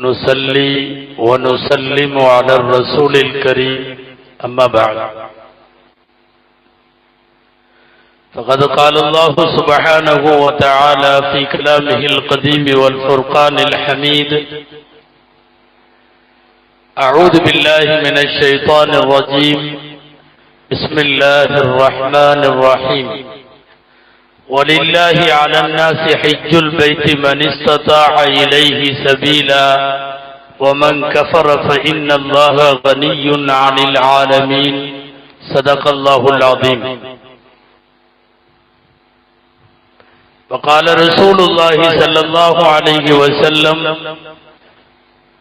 نصلي ونسلم على الرسول الكريم أما بعد فقد قال الله سبحانه وتعالى في كلامه القديم والفرقان الحميد أعوذ بالله من الشيطان الرجيم بسم الله الرحمن الرحيم ولله على الناس حج البيت من استطاع إليه سبيلا ومن كفر فإن الله غني عن العالمين صدق الله العظيم. وقال رسول الله صلى الله عليه وسلم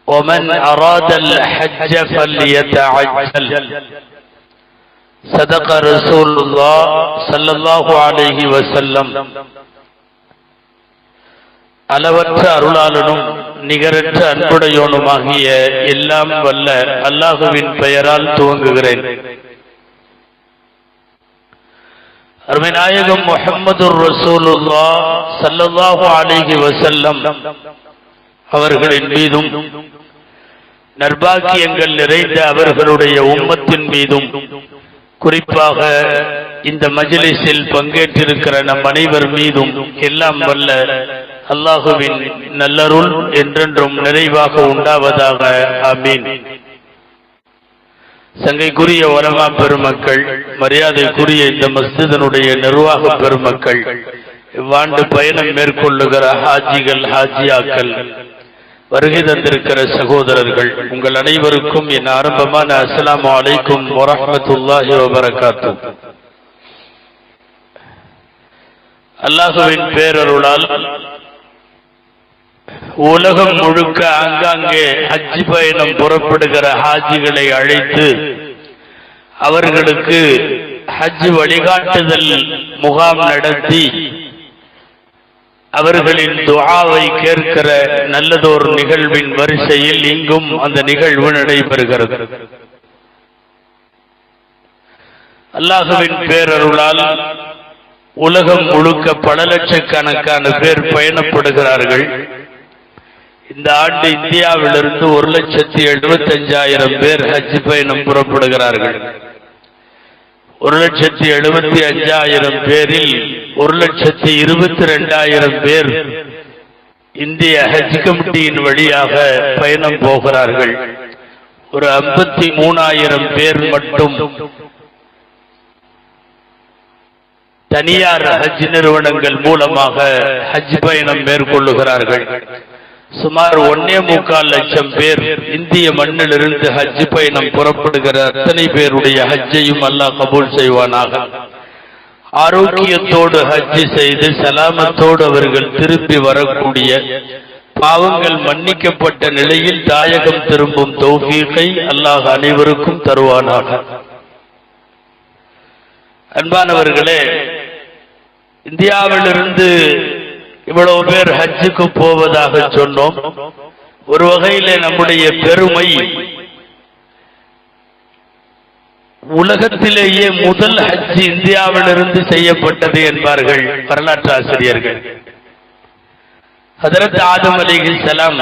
ومن أراد الحج فليتعجل صدق رسول الله صلى الله عليه وسلم. அளவற்ற அருளாளனும் நிகரற்ற அன்புடையோனுமாகிய எல்லாம் வல்ல அல்லாஹுவின் பெயரால் துவங்குகிறேன். அருமை நாயகம் முஹம்மதுர் ரசூலுல்லாஹ் ஸல்லல்லாஹு அலைஹி வஸல்லம் அவர்களின் மீதும் நற்பாக்கியங்கள் நிறைந்த அவர்களுடைய உம்மத்தின் மீதும் குறிப்பாக இந்த மஜ்லிஸில் பங்கேற்றிருக்கிற நம் அனைவர் மீதும் எல்லாம் வல்ல அல்லாஹுவின் நல்லருள் என்றென்றும் நிறைவாக உண்டாவதாக. ஆமீன். சங்கைக்குரிய உலமா பெருமக்கள், மரியாதைக்குரிய இந்த மஸ்ஜிதினுடைய நிர்வாக பெருமக்கள், இவ்வாண்டு பயணம் மேற்கொள்ளுகிற ஹாஜிகள், ஹாஜியாக்கள், வருகை தந்திருக்கிற சகோதரர்கள், உங்கள் அனைவருக்கும் என் ஆரம்பமான அஸ்ஸலாமு அலைக்கும் வரஹ்மத்துல்லாஹி வபரகாத்துஹு. அல்லாஹுவின் பேரருளால் உலகம் முழுக்க ஆங்காங்கே ஹஜ் பயணம் புறப்படுகிற ஹாஜிகளை அழைத்து அவர்களுக்கு ஹஜ் வழிகாட்டுதல் முகாம் நடத்தி அவர்களின் துஆவை கேட்கிற நல்லதோர் நிகழ்வின் வரிசையில் இங்கும் அந்த நிகழ்வு நடைபெறுகிறது. அல்லாஹுவின் பேரருளால் உலகம் முழுக்க பல லட்சக்கணக்கான பேர் பயணப்படுகிறார்கள். இந்த ஆண்டு இந்தியாவிலிருந்து 1,75,000 பேர் ஹஜ் பயணம் புறப்படுகிறார்கள். 1,75,000 பேரில் 1,22,000 பேர் இந்திய ஹஜ் கமிட்டியின் வழியாக பயணம் போகிறார்கள். ஒரு 53,000 பேர் மட்டும் தனியார் ஹஜ் நிறுவனங்கள் மூலமாக ஹஜ் பயணம் மேற்கொள்ளுகிறார்கள். சுமார் 1.25 லட்சம் பேர் இந்திய மண்ணிலிருந்து ஹஜ் பயணம் புறப்படுகிற அத்தனை பேருடைய ஹஜ்ஜையும் அல்லாஹ் கபூல் செய்வானாக. ஆரோக்கியத்தோடு ஹஜ் செய்து சலாமத்தோடு அவர்கள் திரும்பி வரக்கூடிய, பாவங்கள் மன்னிக்கப்பட்ட நிலையில் தாயகம் திரும்பும் தௌஃபீகை அல்லாஹ் அனைவருக்கும் தருவானாக. அன்பானவர்களே, இந்தியாவிலிருந்து இவ்வளவு பேர் ஹஜ்ஜுக்கு போவதாக சொன்னோம். ஒரு வகையிலே நம்முடைய பெருமை, உலகத்திலேயே முதல் ஹஜ் இந்தியாவிலிருந்து செய்யப்பட்டது என்பார்கள் வரலாற்று ஆசிரியர்கள். ஹஜ்ரத் ஆதம் அலைஹிஸ்ஸலாம்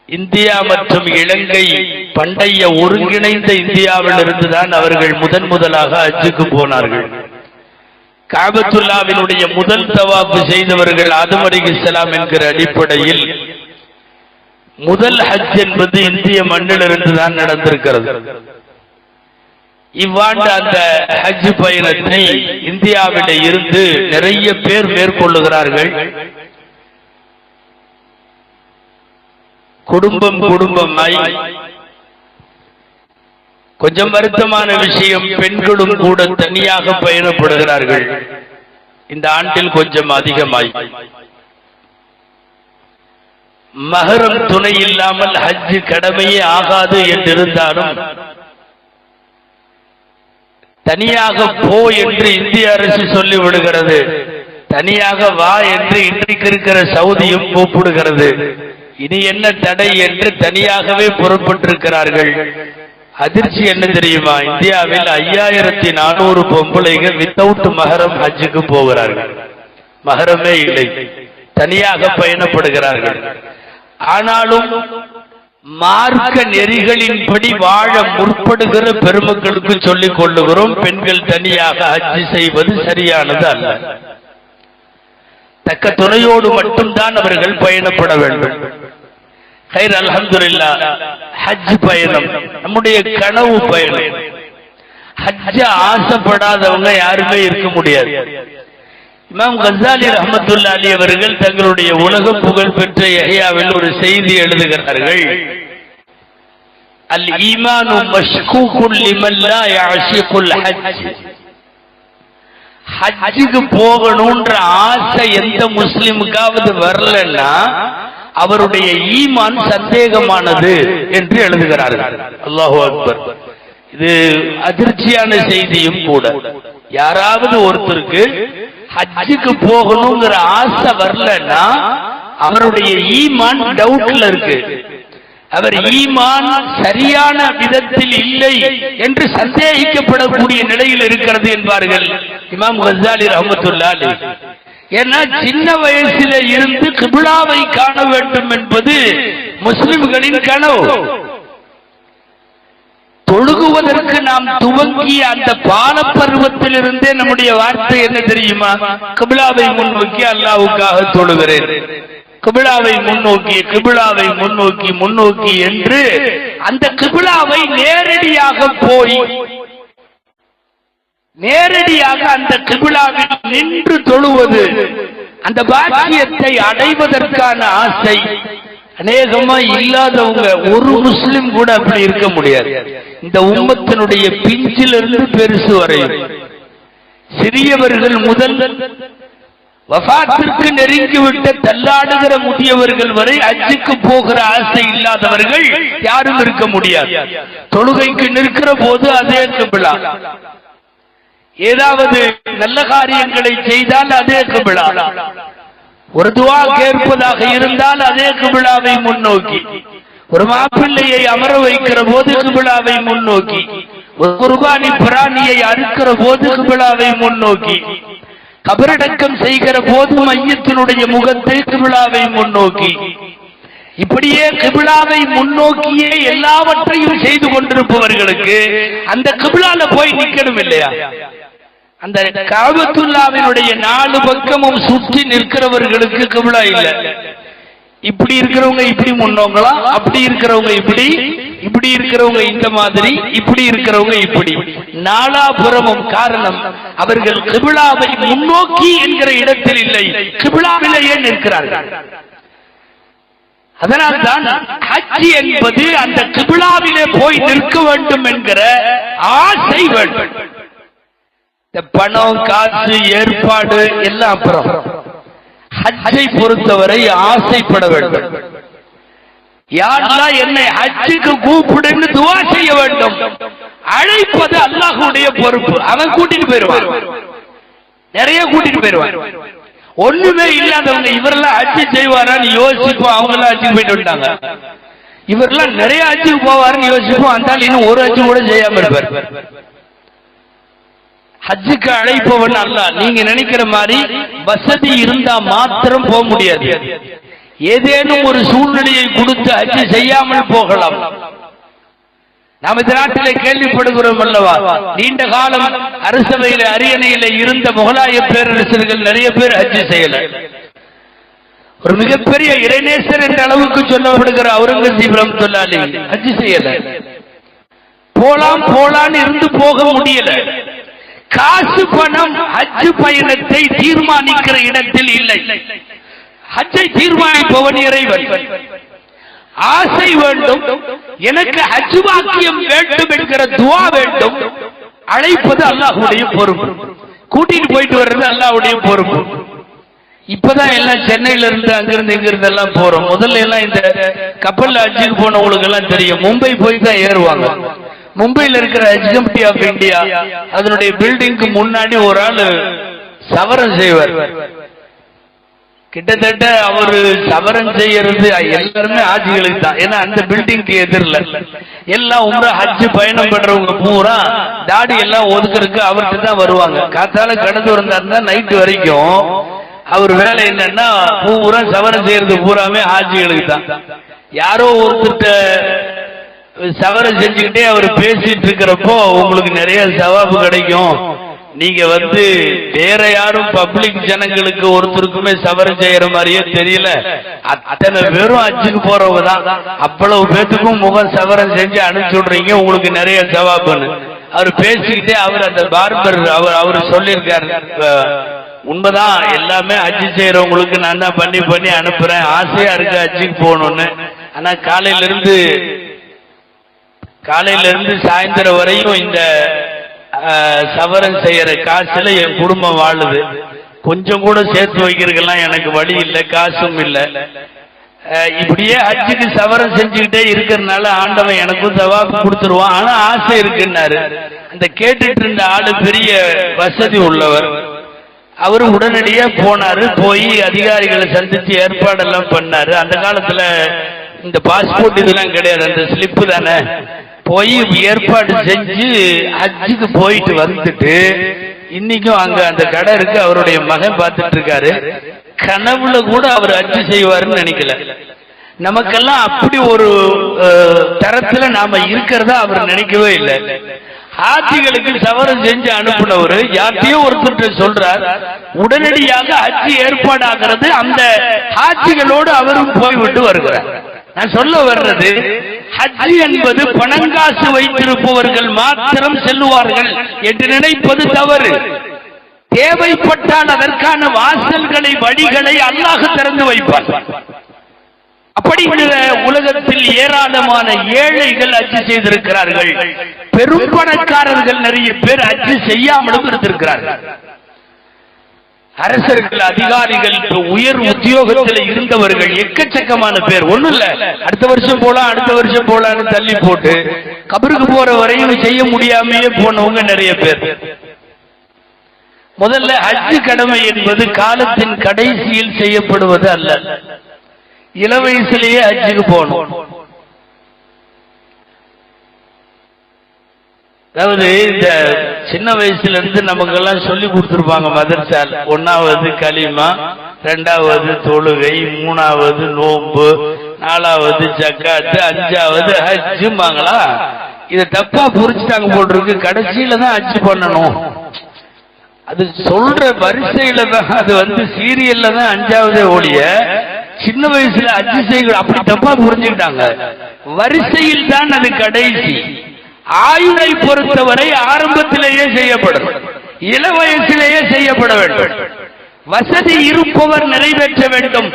இந்தியா மற்றும் இலங்கை பண்டைய ஒருங்கிணைந்த இந்தியாவிலிருந்து தான் அவர்கள் முதலாக ஹஜ்ஜுக்கு போனார்கள். காபத்துல்லாவினுடைய முதல் தவாப் செய்தவர்கள் ஆதம் அலைஹிஸ்ஸலாம் என்கிற அடிப்படையில் முதல் ஹஜ் என்பது இந்திய மண்ணிலிருந்து தான் நடந்திருக்கிறது. இவ்வாண்டு அந்த ஹஜ் பயணத்தை இந்தியாவிலே இருந்து நிறைய பேர் மேற்கொள்ளுகிறார்கள். குடும்பமாய். கொஞ்சம் வருத்தமான விஷயம், பெண்களும் கூட தனியாக பயணப்படுகிறார்கள். இந்த ஆண்டில் கொஞ்சம் அதிகமாய். மஹரம் துணை இல்லாமல் ஹஜ் கடமையே ஆகாது என்றிருந்தாலும் தனியாக போ என்று இந்திய அரசு சொல்லிவிடுகிறது. தனியாக வா என்று இன்றைக்கு இருக்கிற சவுதியும் கூப்பிடுகிறது. இனி என்ன தடை என்று தனியாகவே புறப்பட்டிருக்கிறார்கள். அதிர்ச்சி என்ன தெரியுமா? இந்தியாவில் 5400 பொம்பளைகள் வித்தவுட் மஹரம் ஹஜ்ஜுக்கு போகிறார்கள். மஹரமே இல்லை, தனியாக பயணப்படுகிறார்கள். ஆனாலும் மார்க்க நெறிகளின்படி வாழ முற்படுகிற பெருமக்களுக்கு சொல்லிக் கொள்ளுகிறோம், பெண்கள் தனியாக ஹஜ் செய்வது சரியானது அல்ல. தக்க துணையோடு மட்டும்தான் அவர்கள் பயணப்பட வேண்டும். கைர் அல்ஹம்துலில்லாஹ், ஹஜ் பயணம் நம்முடைய கனவு பயணம். ஹஜ்ஜ ஆசைப்படாதவங்க யாருமே இருக்க முடியாது. இமாம் கஸாலி ரஹ்மத்துல்லாஹி அலைஹி அவர்கள் தங்களுடைய உலக புகழ் பெற்ற யஹ்யாவில் ஒரு செய்தி எழுதுகிறார்கள். அல் ஈமானு மஷ்கூகுன் லிமன் லா யஅஷிகுல் ஹஜ். ஹஜ்ஜுக்கு போகணும்ன்ற ஆசை எந்த முஸ்லிமுக்காவது வரலன்னா அவருடைய ஈமான் சந்தேகமானது என்று எழுதுகிறார்கள். அல்லாஹு அக்பர். இது அதிர்ச்சியான செய்தியும் கூட. யாராவது ஒருத்தருக்கு ஹஜ்ஜுக்கு போகணுங்கிற ஆசை வரலன்னா அவருடைய ஈமான் டவுட்ல இருக்கு. அவர் ஈமான் சரியான விதத்தில் இல்லை என்று சந்தேகிக்கப்படக்கூடிய நிலையில் இருக்கிறது என்பார்கள் இமாம் கஸாலி ரஹ்மத்துல்லாஹி அலைஹி. ஏன்னா சின்ன வயசில இருந்து கிப்லாவை காண வேண்டும் என்பது முஸ்லிம்களின் கனவு. தொழுகுவதற்கு நாம் துவங்கிய அந்த பால பருவத்தில் இருந்தே நம்முடைய வார்த்தை என்ன தெரியுமா? கிப்லாவை முன்னோக்கி அல்லாஹ்வுக்காக தொழுகிறேன், கிப்லாவை முன்னோக்கி, கிப்லாவை முன்னோக்கி முன்னோக்கி என்று அந்த கிப்லாவை நேரடியாக போய் நேரடியாக அந்த கிப்லாவில் நின்று தொழுவது, அந்த பாக்கியத்தை அடைவதற்கான ஆசை அநேகமா இல்லாதவங்க ஒரு முஸ்லிம் கூட அப்படி இருக்க முடியாது. இந்த உம்மத்தினுடைய பிஞ்சிலிருந்து பெருசு வரையும், சிறியவர்கள் முதல் வஃபாத்திற்கு நெருங்கிவிட்ட தள்ளாடுகிற முதியவர்கள் வரை ஹஜ்ஜுக்கு போகிற ஆசை இல்லாதவர்கள் யாரும் இருக்க முடியாது. தொழுகைக்கு நிற்கிற போது அதே கிப்லா, ஏதாவது நல்ல காரியங்களை செய்தால் அதே கிப்லா, ஒரு துஆ கேட்பதாக இருந்தால் அதே கிப்லாவை முன்னோக்கி, ஒரு மாப்பிள்ளையை அமர வைக்கிற போது கிப்லாவை முன்னோக்கி, ஒரு குர்பானி பிராணியை அறுக்கிற போது கிப்லாவை முன்னோக்கி, கபரடக்கம் செய்கிற போது மையத்தினுடைய முகத்தை கிப்லாவை முன்னோக்கி, இப்படியே கிப்லாவை முன்னோக்கியே எல்லாவற்றையும் செய்து கொண்டிருப்பவர்களுக்கு அந்த கிப்லால போய் நிக்கணும் இல்லையா? அந்த காபத்துல்லாவினுடைய 4 பக்கமும் சுற்றி நிற்கிறவர்களுக்கு கிப்லா இல்ல. இப்படி இருக்கிறவங்க இப்படி முன்னோக்கலாம், அப்படி இருக்கிறவங்க இப்படி, இப்படி இருக்கிறவங்க இந்த மாதிரி, இப்படி இருக்கிறவங்க இப்படி, நாலாபுறமும். காரணம், அவர்கள் கிப்லாவை முன்னோக்கி என்கிற இடத்தில் இல்லை, கிப்லாவிலேயே நிற்கிறார்கள். அதனால்தான் ஹஜ் என்பது அந்த கிப்லாவிலே போய் நிற்க வேண்டும் என்கிற ஆசை வேண்டும். இந்த பணம், காசு, ஏற்பாடு எல்லாம் அப்புறம். ஹஜ்ஜை பொறுத்தவரை ஆசைப்பட வேண்டும். யாரெல்லாம் என்னை ஹஜ்ஜுக்கு கூப்பிடுன்னு துஆ செய்ய வேண்டும். அழைப்பது அல்லாஹ்வுடைய பொறுப்பு. அவன் கூட்டிட்டு போயிடுவான், நிறைய கூட்டிட்டு போயிடுவான். ஒண்ணுமே இல்லாதவங்க இவரெல்லாம் ஹஜ்ஜு செய்வாரான்னு யோசிப்போம். அவங்க எல்லாம் ஹஜ்ஜுக்கு போயிட்டு வந்துட்டாங்க. இவரெல்லாம் நிறைய ஹஜ்ஜுக்கு போவாருன்னு யோசிப்போம். அந்த இன்னும் ஒரு ஹஜ்ஜு கூட செய்யாம இருப்பார். ஹஜ்ஜுக்கு அழைப்பவன் அல்லாஹ். நீங்க நினைக்கிற மாதிரி வசதி இருந்தா மாத்திரம் போக முடியாது. ஏதேனும் ஒரு சூழ்நிலையை கொடுத்து ஹஜ் செய்யாமல் போகலாம். நாம் இந்த நாட்டிலே கேள்விப்படுகிறோம் அல்லவா, நீண்ட காலம் அரசவையில அரியணையில இருந்த முகலாய பேரரசர்கள் நிறைய பேர் ஹஜ் செய்யல. ஒரு மிகப்பெரிய இறைநேசர் என்ற அளவுக்கு சொல்லப்படுகிற அவுரங்கசீப் ரஹ்மத்துல்லாஹி அலைஹி ஹஜ் செய்யல. போலான்னு இருந்து போக முடியல. காசு பணம் ஹஜ் பயணத்தை தீர்மானிக்கிற இடத்தில் இல்லை. ஹஜ்ஜை தீர்மானிப்பவன் இறைவன். ஆசை வேண்டும், எனக்கு ஹஜ் பாக்கியம் வேண்டும் என்கிற துஆ வேண்டும். அழைப்பது அல்லாஹ்வுடைய பொறுப்பு, கூட்டிட்டு போயிட்டு வர்றது அல்லாஹ்வுடைய பொறுப்பு. இப்பதான் எல்லாம் சென்னையில இருந்து அங்கிருந்து இங்கிருந்து எல்லாம் போறோம். முதல்ல எல்லாம் இந்த கப்பல்ல ஹஜ்ஜுக்கு போனவங்களுக்கு எல்லாம் தெரியும், மும்பை போய் தான் ஏறுவாங்க. மும்பையில் இருக்கிற ஹஜ் கமிட்டி ஆஃப் இந்தியா அதனுடைய பில்டிங்க்கு முன்னாடி ஒரு ஆளு சவரம் செய்வார். கிட்டத்தட்ட அவரு சவரம் செய்யறது எல்லாருமே ஆட்சிகளுக்கு தான். ஏன்னா அந்த பில்டிங்க்கு எதிரில் எல்லாம் உம்ரா ஹஜ் பயணம் பண்றவங்க பூரா தாடி எல்லாம் ஒதுக்குறதுக்கு அவர்கிட்ட தான் வருவாங்க. காத்தால கடந்து வந்தாருந்தா நைட்டு வரைக்கும் அவர் வேலை என்னன்னா பூரா சவரம் செய்யறது பூராமே ஹாஜிகளுக்கு தான். யாரோ ஒருத்தர்கிட்ட சவரம் செஞ்சுக்கிட்டே அவர் பேசிட்டு இருக்கிறப்போ உங்களுக்கு நிறைய சவாபு கிடைக்கும், நீங்க வேற யாரும் பப்ளிக் ஜனங்களுக்கு ஒருத்தருக்குமே சவரம் செய்யற மாதிரியே தெரியல, அத்தனை பேரும் ஹஜ்ஜுக்கு போறவங்க தான், அவ்வளவு பேத்துக்கும் முகம் சவரம் செஞ்சு அனுப்பிச்சு விடுறீங்க, உங்களுக்கு நிறைய சவாபுன்னு அவர் பேசிக்கிட்டே அவர் அந்த பார்பர் அவர் சொல்லியிருக்காரு. உண்மைதான், எல்லாமே ஹஜ்ஜு செய்யறவங்களுக்கு நான் தான் பண்ணி பண்ணி அனுப்புறேன், ஆசையா இருக்கு ஹஜ்ஜுக்கு போகணும்னு. ஆனா காலையில இருந்து சாயந்தரம் வரையும் இந்த சவரம் செய்யற காசுல என் குடும்பம் வாழுது, கொஞ்சம் கூட சேர்த்து வைக்கிறதுக்கெல்லாம் எனக்கு வழி இல்லை, காசும் இல்லை. இப்படியே ஹஜ்ஜுக்கு சவரம் செஞ்சுக்கிட்டே இருக்கிறதுனால ஆண்டவன் எனக்கும் சவாபு கொடுத்துருவான், ஆனா ஆசை இருக்குன்னாரு. அந்த கேட்டுட்டு இருந்த ஆளு பெரிய வசதி உள்ளவர், அவரு உடனடியா போனாரு, போய் அதிகாரிகளை சந்திச்சு ஏற்பாடெல்லாம் பண்ணாரு. அந்த காலத்துல இந்த பாஸ்போர்ட் இதெல்லாம் கிடையாது, அந்த ஸ்லிப்பு தானே. போய் ஏற்பாடு செஞ்சு ஹஜ்ஜுக்கு போயிட்டு வந்துட்டு இன்னைக்கும் அங்க அந்த கடை இருக்கு, அவருடைய மகன் பார்த்துட்டு இருக்காரு. கனவுல கூட அவர் ஹஜ்ஜு செய்வாருன்னு நினைக்கல. நமக்கெல்லாம் அப்படி ஒரு தரத்துல நாம இருக்கிறதா அவர் நினைக்கவே இல்லை. ஹாஜிகளுக்கு சவரம் செஞ்சு அனுப்பினவர் யார்த்தையோ ஒருத்தர் சொல்றார், உடனடியாக ஹஜ்ஜு ஏற்பாடாகிறது, அந்த ஹாஜிகளோடு அவரும் போய்விட்டு வருகிறார். நான் சொல்ல வர்றது, ஹஜ் என்பது பணங்காசு வைத்திருப்பவர்கள் மாத்திரம் செல்லுவார்கள் என்று நினைப்பது தவறு. தேவைப்பட்டால் அதற்கான வாசல்களை வழிகளை அல்லாஹ் திறந்து வைப்பார். அப்படி உலகத்தில் ஏராளமான ஏழைகள் ஹஜ் செய்திருக்கிறார்கள், பெரும் பணக்காரர்கள் நிறைய பேர் ஹஜ் செய்யாமலும் இருந்திருக்கிறார்கள். அரசர்கள், அதிகாரிகள், உயர் உத்தியோகத்தில் இருந்தவர்கள் எக்கச்சக்கமான பேர். ஒண்ணும் இல்ல, அடுத்த வருஷம் போலான்னு தள்ளி போட்டு கபருக்கு போற வரையும் செய்ய முடியாமையே போனவங்க நிறைய பேர். முதல்ல ஹஜ் கடமை என்பது காலத்தின் கடைசியில் செய்யப்படுவது அல்ல, இள வயசுலேயே ஹஜ்ஜுக்கு போகணும். அதாவது இந்த சின்ன வயசுல இருந்து நமக்கெல்லாம் சொல்லி கொடுத்துருப்பாங்க மதரசால். 1வது கலிமா, 2வது தொழுகை, 3வது நோம்பு, 4வது ஜக்காத்து, 5வது ஹஜ்ஜுமாங்களா. இதை தப்பா புரிச்சுட்டாங்க போட்டிருக்கு. கடைசியில தான் ஹஜ் பண்ணணும், அது சொல்ற வரிசையில தான், அது சீரியல்ல தான் 5வது ஓடிய. சின்ன வயசுல ஹஜ் செய்ய அப்படி தப்பா புரிஞ்சுக்கிட்டாங்க. வரிசையில் தான் அது கடைசி. ஆயுளை பொறுத்தவரை ஆரம்பத்திலேயே செய்யப்படும், இள வயசிலேயே செய்யப்பட வேண்டும். வசதி இருப்பவர் நிறைவேற்ற வேண்டும்.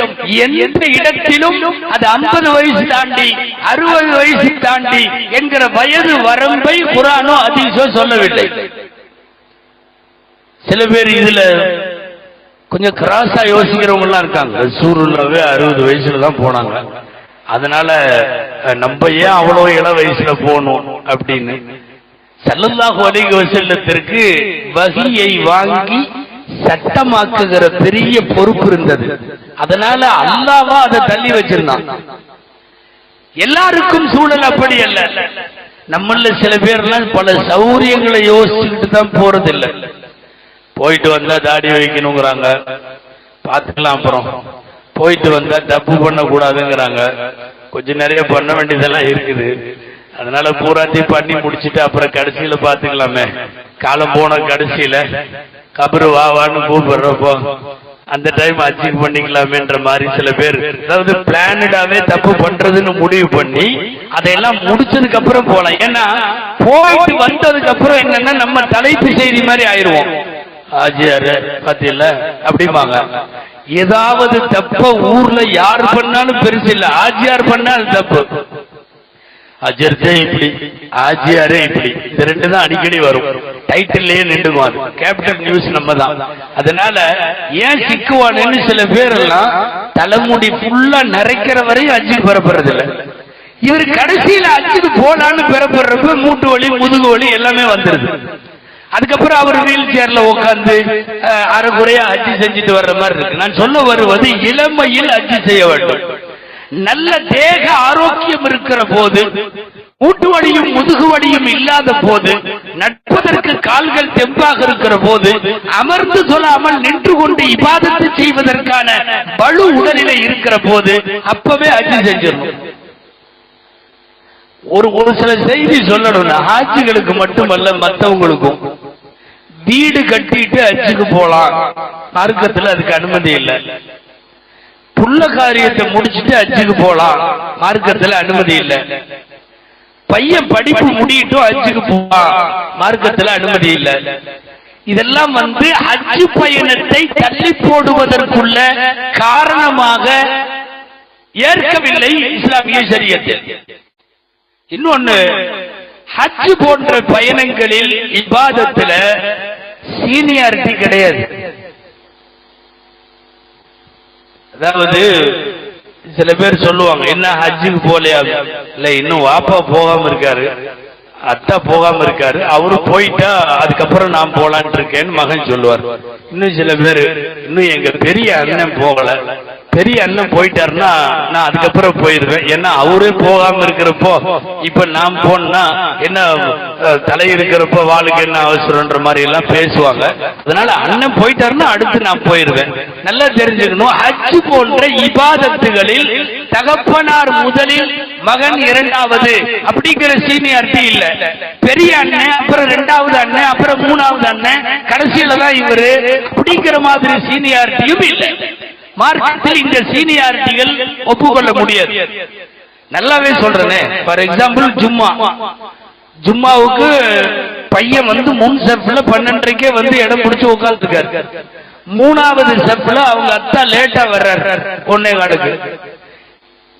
எந்த இடத்திலும் அது 50 வயசு தாண்டி 60 வயசு தாண்டி என்கிற வயது வரம்பை குர்ஆனோ ஹதீஸோ சொல்லவில்லை. சில பேர் இதுல கொஞ்சம் கிராஸா யோசிக்கிறவங்க எல்லாம் இருக்காங்க. ரசூலுல்லாஹ் 60 வயசுல தான் போனாங்க, அதனால நம்ம ஏன் அவ்வளவு இள வயசுல போகணும் அப்படின்னு. ஸல்லல்லாஹு அலைஹி வஸல்லத்திற்கு வஹியை வாங்கி சட்டமாக்குகிற பெரிய பொறுப்பு இருந்தது. அதனால அல்லாஹ் அதை தள்ளி வச்சிருந்தான். எல்லாருக்கும் சூழல் அப்படி அல்ல. நம்மள சில பேர்லாம் பல சௌரியங்களை யோசிச்சுக்கிட்டு தான் போறது இல்லை. போயிட்டு வந்தா தாடி வைக்கணுங்கிறாங்க, பார்த்துக்கலாம். அப்புறம் போயிட்டு வந்தா தப்பு பண்ண கூடாதுங்கிறாங்க. கொஞ்சம் நிறைய பண்ண வேண்டியதெல்லாம் இருக்குது, அதனால பூராத்தையும் பண்ணி முடிச்சுட்டு அப்புறம் கடைசியில பாத்துக்கலாமே. காலம் போன கடைசியில கபரு வான்னு கூப்பிடுறப்போ அந்த டைம் அச்சீவ் பண்ணிக்கலாமேன்ற மாதிரி சில பேர், அதாவது பிளானடாவே தப்பு பண்றதுன்னு முடிவு பண்ணி அதையெல்லாம் முடிச்சதுக்கு அப்புறம் போலாம். ஏன்னா போயிட்டு வந்ததுக்கு அப்புறம் என்னன்னா நம்ம தலைப்பு செய்தி மாதிரி ஆயிடுவோம். ஆஜியாரு பத்தியில அப்படிம்பாங்க. ஏதாவது தப்ப ஊர்ல யார் பண்ணாலும் பெருசு இல்ல, ஆஜியார் பண்ணா அது தப்பு. அஜர்ஜே இப்படி, ஆஜியாரே இப்படி, இந்த ரெண்டு தான் அடிக்கடி வரும். டைட்டில்லையே நின்றுவான். கேபிட்டல் நியூஸ் நம்ம தான். அதனால ஏன் சிக்குவானு சில பேர் எல்லாம் தலைமுடி ஃபுல்லா நிறைக்கிற வரையும் அஜிக்கு பெறப்படுறது இல்லை. இவர் கடைசியில அஜிக்கு போனான்னு பெறப்படுறப்ப மூட்டு வலி, முதுகு வலி எல்லாமே வந்துருது. அதுக்கப்புறம் அவர் வீல் சேர்ல உட்காந்து அரைக்குறையா ஹஜ்ஜி செஞ்சுட்டு வர்ற மாதிரி இருக்கு. நான் சொல்ல வருவது, இளமையில் ஹஜ்ஜி செய்ய வேண்டும். நல்ல தேக ஆரோக்கியம் இருக்கிற போது மூட்டு வலியும் முதுகு வலியும் இல்லாத போது, நடப்பதற்கு கால்கள் தெம்பாக இருக்கிற போது, அமர்ந்து சொல்லாமல் நின்று கொண்டு இபாதத்து செய்வதற்கான வலு உடலிலே இருக்கிற போது அப்பவே ஹஜ் செஞ்சிடணும். ஒரு சில செய்தி சொல்லணும். ஹாஜிகளுக்கு மட்டுமல்ல, மற்றவங்களுக்கும். வீடு கட்டிட்டு ஹஜ்ஜுக்கு போலாம், மார்க்கத்தில் அதுக்கு அனுமதி இல்லை. புள்ள காரியத்தை முடிச்சுட்டு ஹஜ்ஜுக்கு போலாம், மார்க்கத்தில் அனுமதி இல்லை. பையன் படிப்பு முடியட்டும் ஹஜ்ஜுக்கு போலாம், மார்க்கத்தில் அனுமதி இல்லை. இதெல்லாம் ஹஜ் பயணத்தை தள்ளி போடுவதற்குள்ள காரணமாக ஏற்கவில்லை இஸ்லாமிய ஷரியத்தில். இன்னொன்னு, ஹஜ் போன்ற பயணங்களில் இபாதத்துல சீனியாரிட்டி கிடையாது. அதாவது சில பேர் சொல்லுவாங்க, என்ன ஹஜ்ஜுக்கு போலையா? இல்ல, இன்னும் வாப்பா போகாம இருக்காரு, அத்தா போகாம இருக்காரு, அவரு போயிட்டா அதுக்கப்புறம் நான் போலான் இருக்கேன்னு மகன் சொல்லுவார். இன்னும் சில பேர், இன்னும் எங்க பெரிய அண்ணன் போகல, பெரிய அண்ணன் போயிட்டாருன்னா நான் அதுக்கப்புறம் போயிருவேன், ஏன்னா அவரே போகாம இருக்கிறப்போ இப்ப நான் போனா என்ன தலை இருக்கிறப்போ வாளுக்கு என்ன அவசரம்ன்ற மாதிரி எல்லாம் பேசுவாங்க. அதனால அண்ணன் போயிட்டாருன்னா அடுத்து நான் போயிருவேன். நல்லா தெரிஞ்சுக்கணும், ஹஜ் போன்ற இபாதத்துகளில் தகப்பனார் முதலில், மகன் இரண்டாவது அப்படிங்கிற சீனியாரிட்டி இல்ல. பெரிய அண்ணன், அப்புறம் இரண்டாவது அண்ணன், அப்புறம் மூணாவது அண்ணன், கடைசியில தான் இவரு அப்படிங்கிற மாதிரி சீனியாரிட்டியும் இல்லை. மார்க்கத்தில் இந்த சீனியாரிட்டிகள் ஒப்புக்கொள்ள முடியாது. நல்லாவே சொல்றேனே. ஃபார் எக்ஸாம்பிள், ஜும்மாவுக்கு பையன் முன் செஃப்ல 12:30 இடம் பிடிச்சு உட்கார்ந்துருக்காரு. மூணாவது செஃப்ல அவங்க அத்தா லேட்டா வர்றாரு 1:15.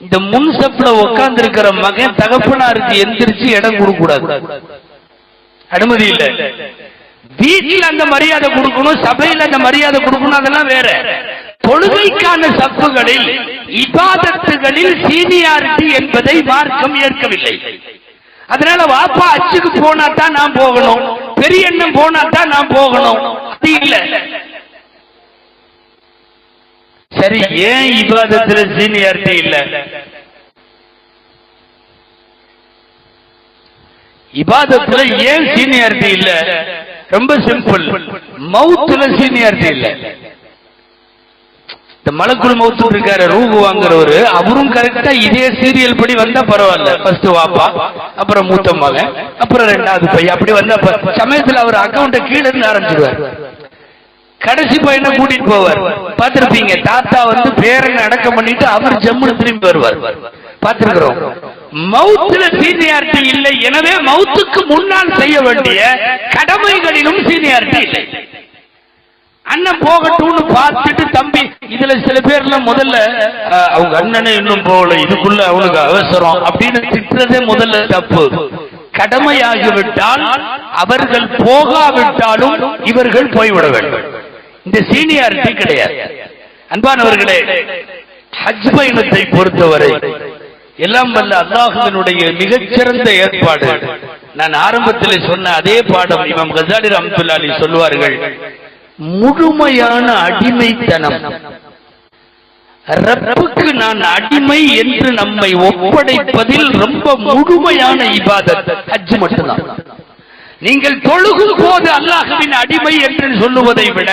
இந்த முன் செஃப்ல உட்கார்ந்து இருக்கிற மகன் தகப்பனாருக்கு எந்திரிச்சு இடம் கொடுக்க கூடாது, அனுமதி இல்லை. வீட்டில் அந்த மரியாதை கொடுக்கணும், சபையில் அந்த மரியாதை கொடுக்கணும், அதெல்லாம் வேற. தொழுகைக்கான சப்புகளில், இபாதத்துகளில் சீனியாரிட்டி என்பதை மார்க்கம் ஏற்கவில்லை. அதனால வாப்பா அச்சுக்கு போனா தான் நான் போகணும், பெரிய எண்ணம் போனா தான் நான் போகணும், அது இல்ல. சரி, ஏன் இபாதத்துல சீனியாரிட்டி இல்ல? இபாதத்துல ஏன் சீனியாரிட்டி இல்ல? ரொம்ப சிம்பிள். மவுத்துல சீனியாரிட்டி இல்ல. இந்த மலக்குள் மவுத்து இருக்காரு, ரூபு வாங்குறவரு, அவரும் கரெக்டா இதே சீரியல் படி வந்தா பரவாயில்ல. ஃபர்ஸ்ட் வாப்பா, அப்புறம் மூத்த மகன், அப்புறம் ரெண்டாவது பையன், அப்படி வந்தா சமயத்தில் அவர் அக்கௌண்ட கீழே இருந்து ஆரம்பிச்சிருவார். கடைசி பையனை கூட்டிட்டு போவார். பார்த்திருப்பீங்க, தாத்தா பேரன் அடக்கம் பண்ணிட்டு அவர் ஜம்முன்னு திரும்பி வருவார், பார்த்திருக்கிறோம். மவுத்துல சீனியாரிட்டி இல்லை. எனவே மவுத்துக்கு முன்னால் செய்ய வேண்டிய கடமைகளிலும் சீனியாரிட்டி இல்லை. அண்ணன் போகட்டும்னு பார்த்துட்டு, தம்பி இதுல சில பேர்லாம் முதல்ல அவங்க அண்ணனை இன்னும் போகல, இதுக்குள்ள அவனுக்கு அவசரம் அப்படின்னு திட்டுறதே முதல்ல தப்பு. கடமையாகிவிட்டால் அவர்கள் போகாவிட்டாலும் இவர்கள் போய்விட வேண்டும். இந்த சீனியாரிட்டி கிடையாது. அன்பானவர்களே, ஹஜ் பயணத்தை பொறுத்தவரை எல்லாம் வல்ல அல்லாஹ்வினுடைய மிகச்சிறந்த ஏற்பாடு. நான் ஆரம்பத்தில் சொன்ன அதே பாடம் இமாம் கஸாலி ரஹ்மத்துல்லாஹி அலைஹி சொல்வார்கள், முழுமையான அடிமைத்தனம். ரப்புக்கு நான் அடிமை என்று நம்மை ஒப்படைப்பதில் ரொம்ப முழுமையான இபாதத் ஹஜ் மட்டும்தான். நீங்கள் தொழுகும் போது அல்லாஹ்வின் அடிமை என்று சொல்லுவதை விட,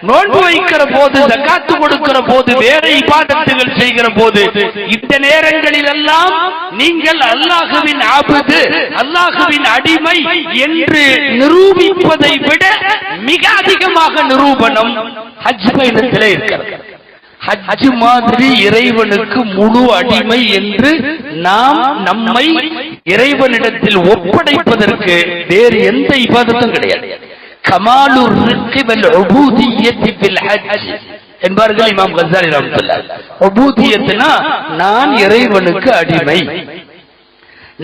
நோன்பு வைக்கிற போது, ஜகாத்து கொடுக்கிற போது, வேற இபாதத்துகள் செய்கிற போது, இந்த நேரங்களில் எல்லாம் நீங்கள் அல்லாஹ்வின் அப்து, அல்லாஹ்வின் அடிமை என்று நிரூபிப்பதை விட மிக அதிகமாக நிரூபணம் ஹஜ் பயணத்திலே இருக்கிறது. ஹஜ் மாதிரி இறைவனுக்கு முழு அடிமை என்று நாம் நம்மை இறைவனிடத்தில் ஒப்படைப்பதற்கு வேறு எந்த இபாதத்தும் கிடையாது. கமாலு ரிஸ்கி வல் உபூதிய்யத்தி ஃபில் ஹஜ் என்பார்கள் இமாம் கஸாலி ரஹ்மத்துல்லாஹி. உபூதியத்துனா நான் இறைவனுக்கு அடிமை,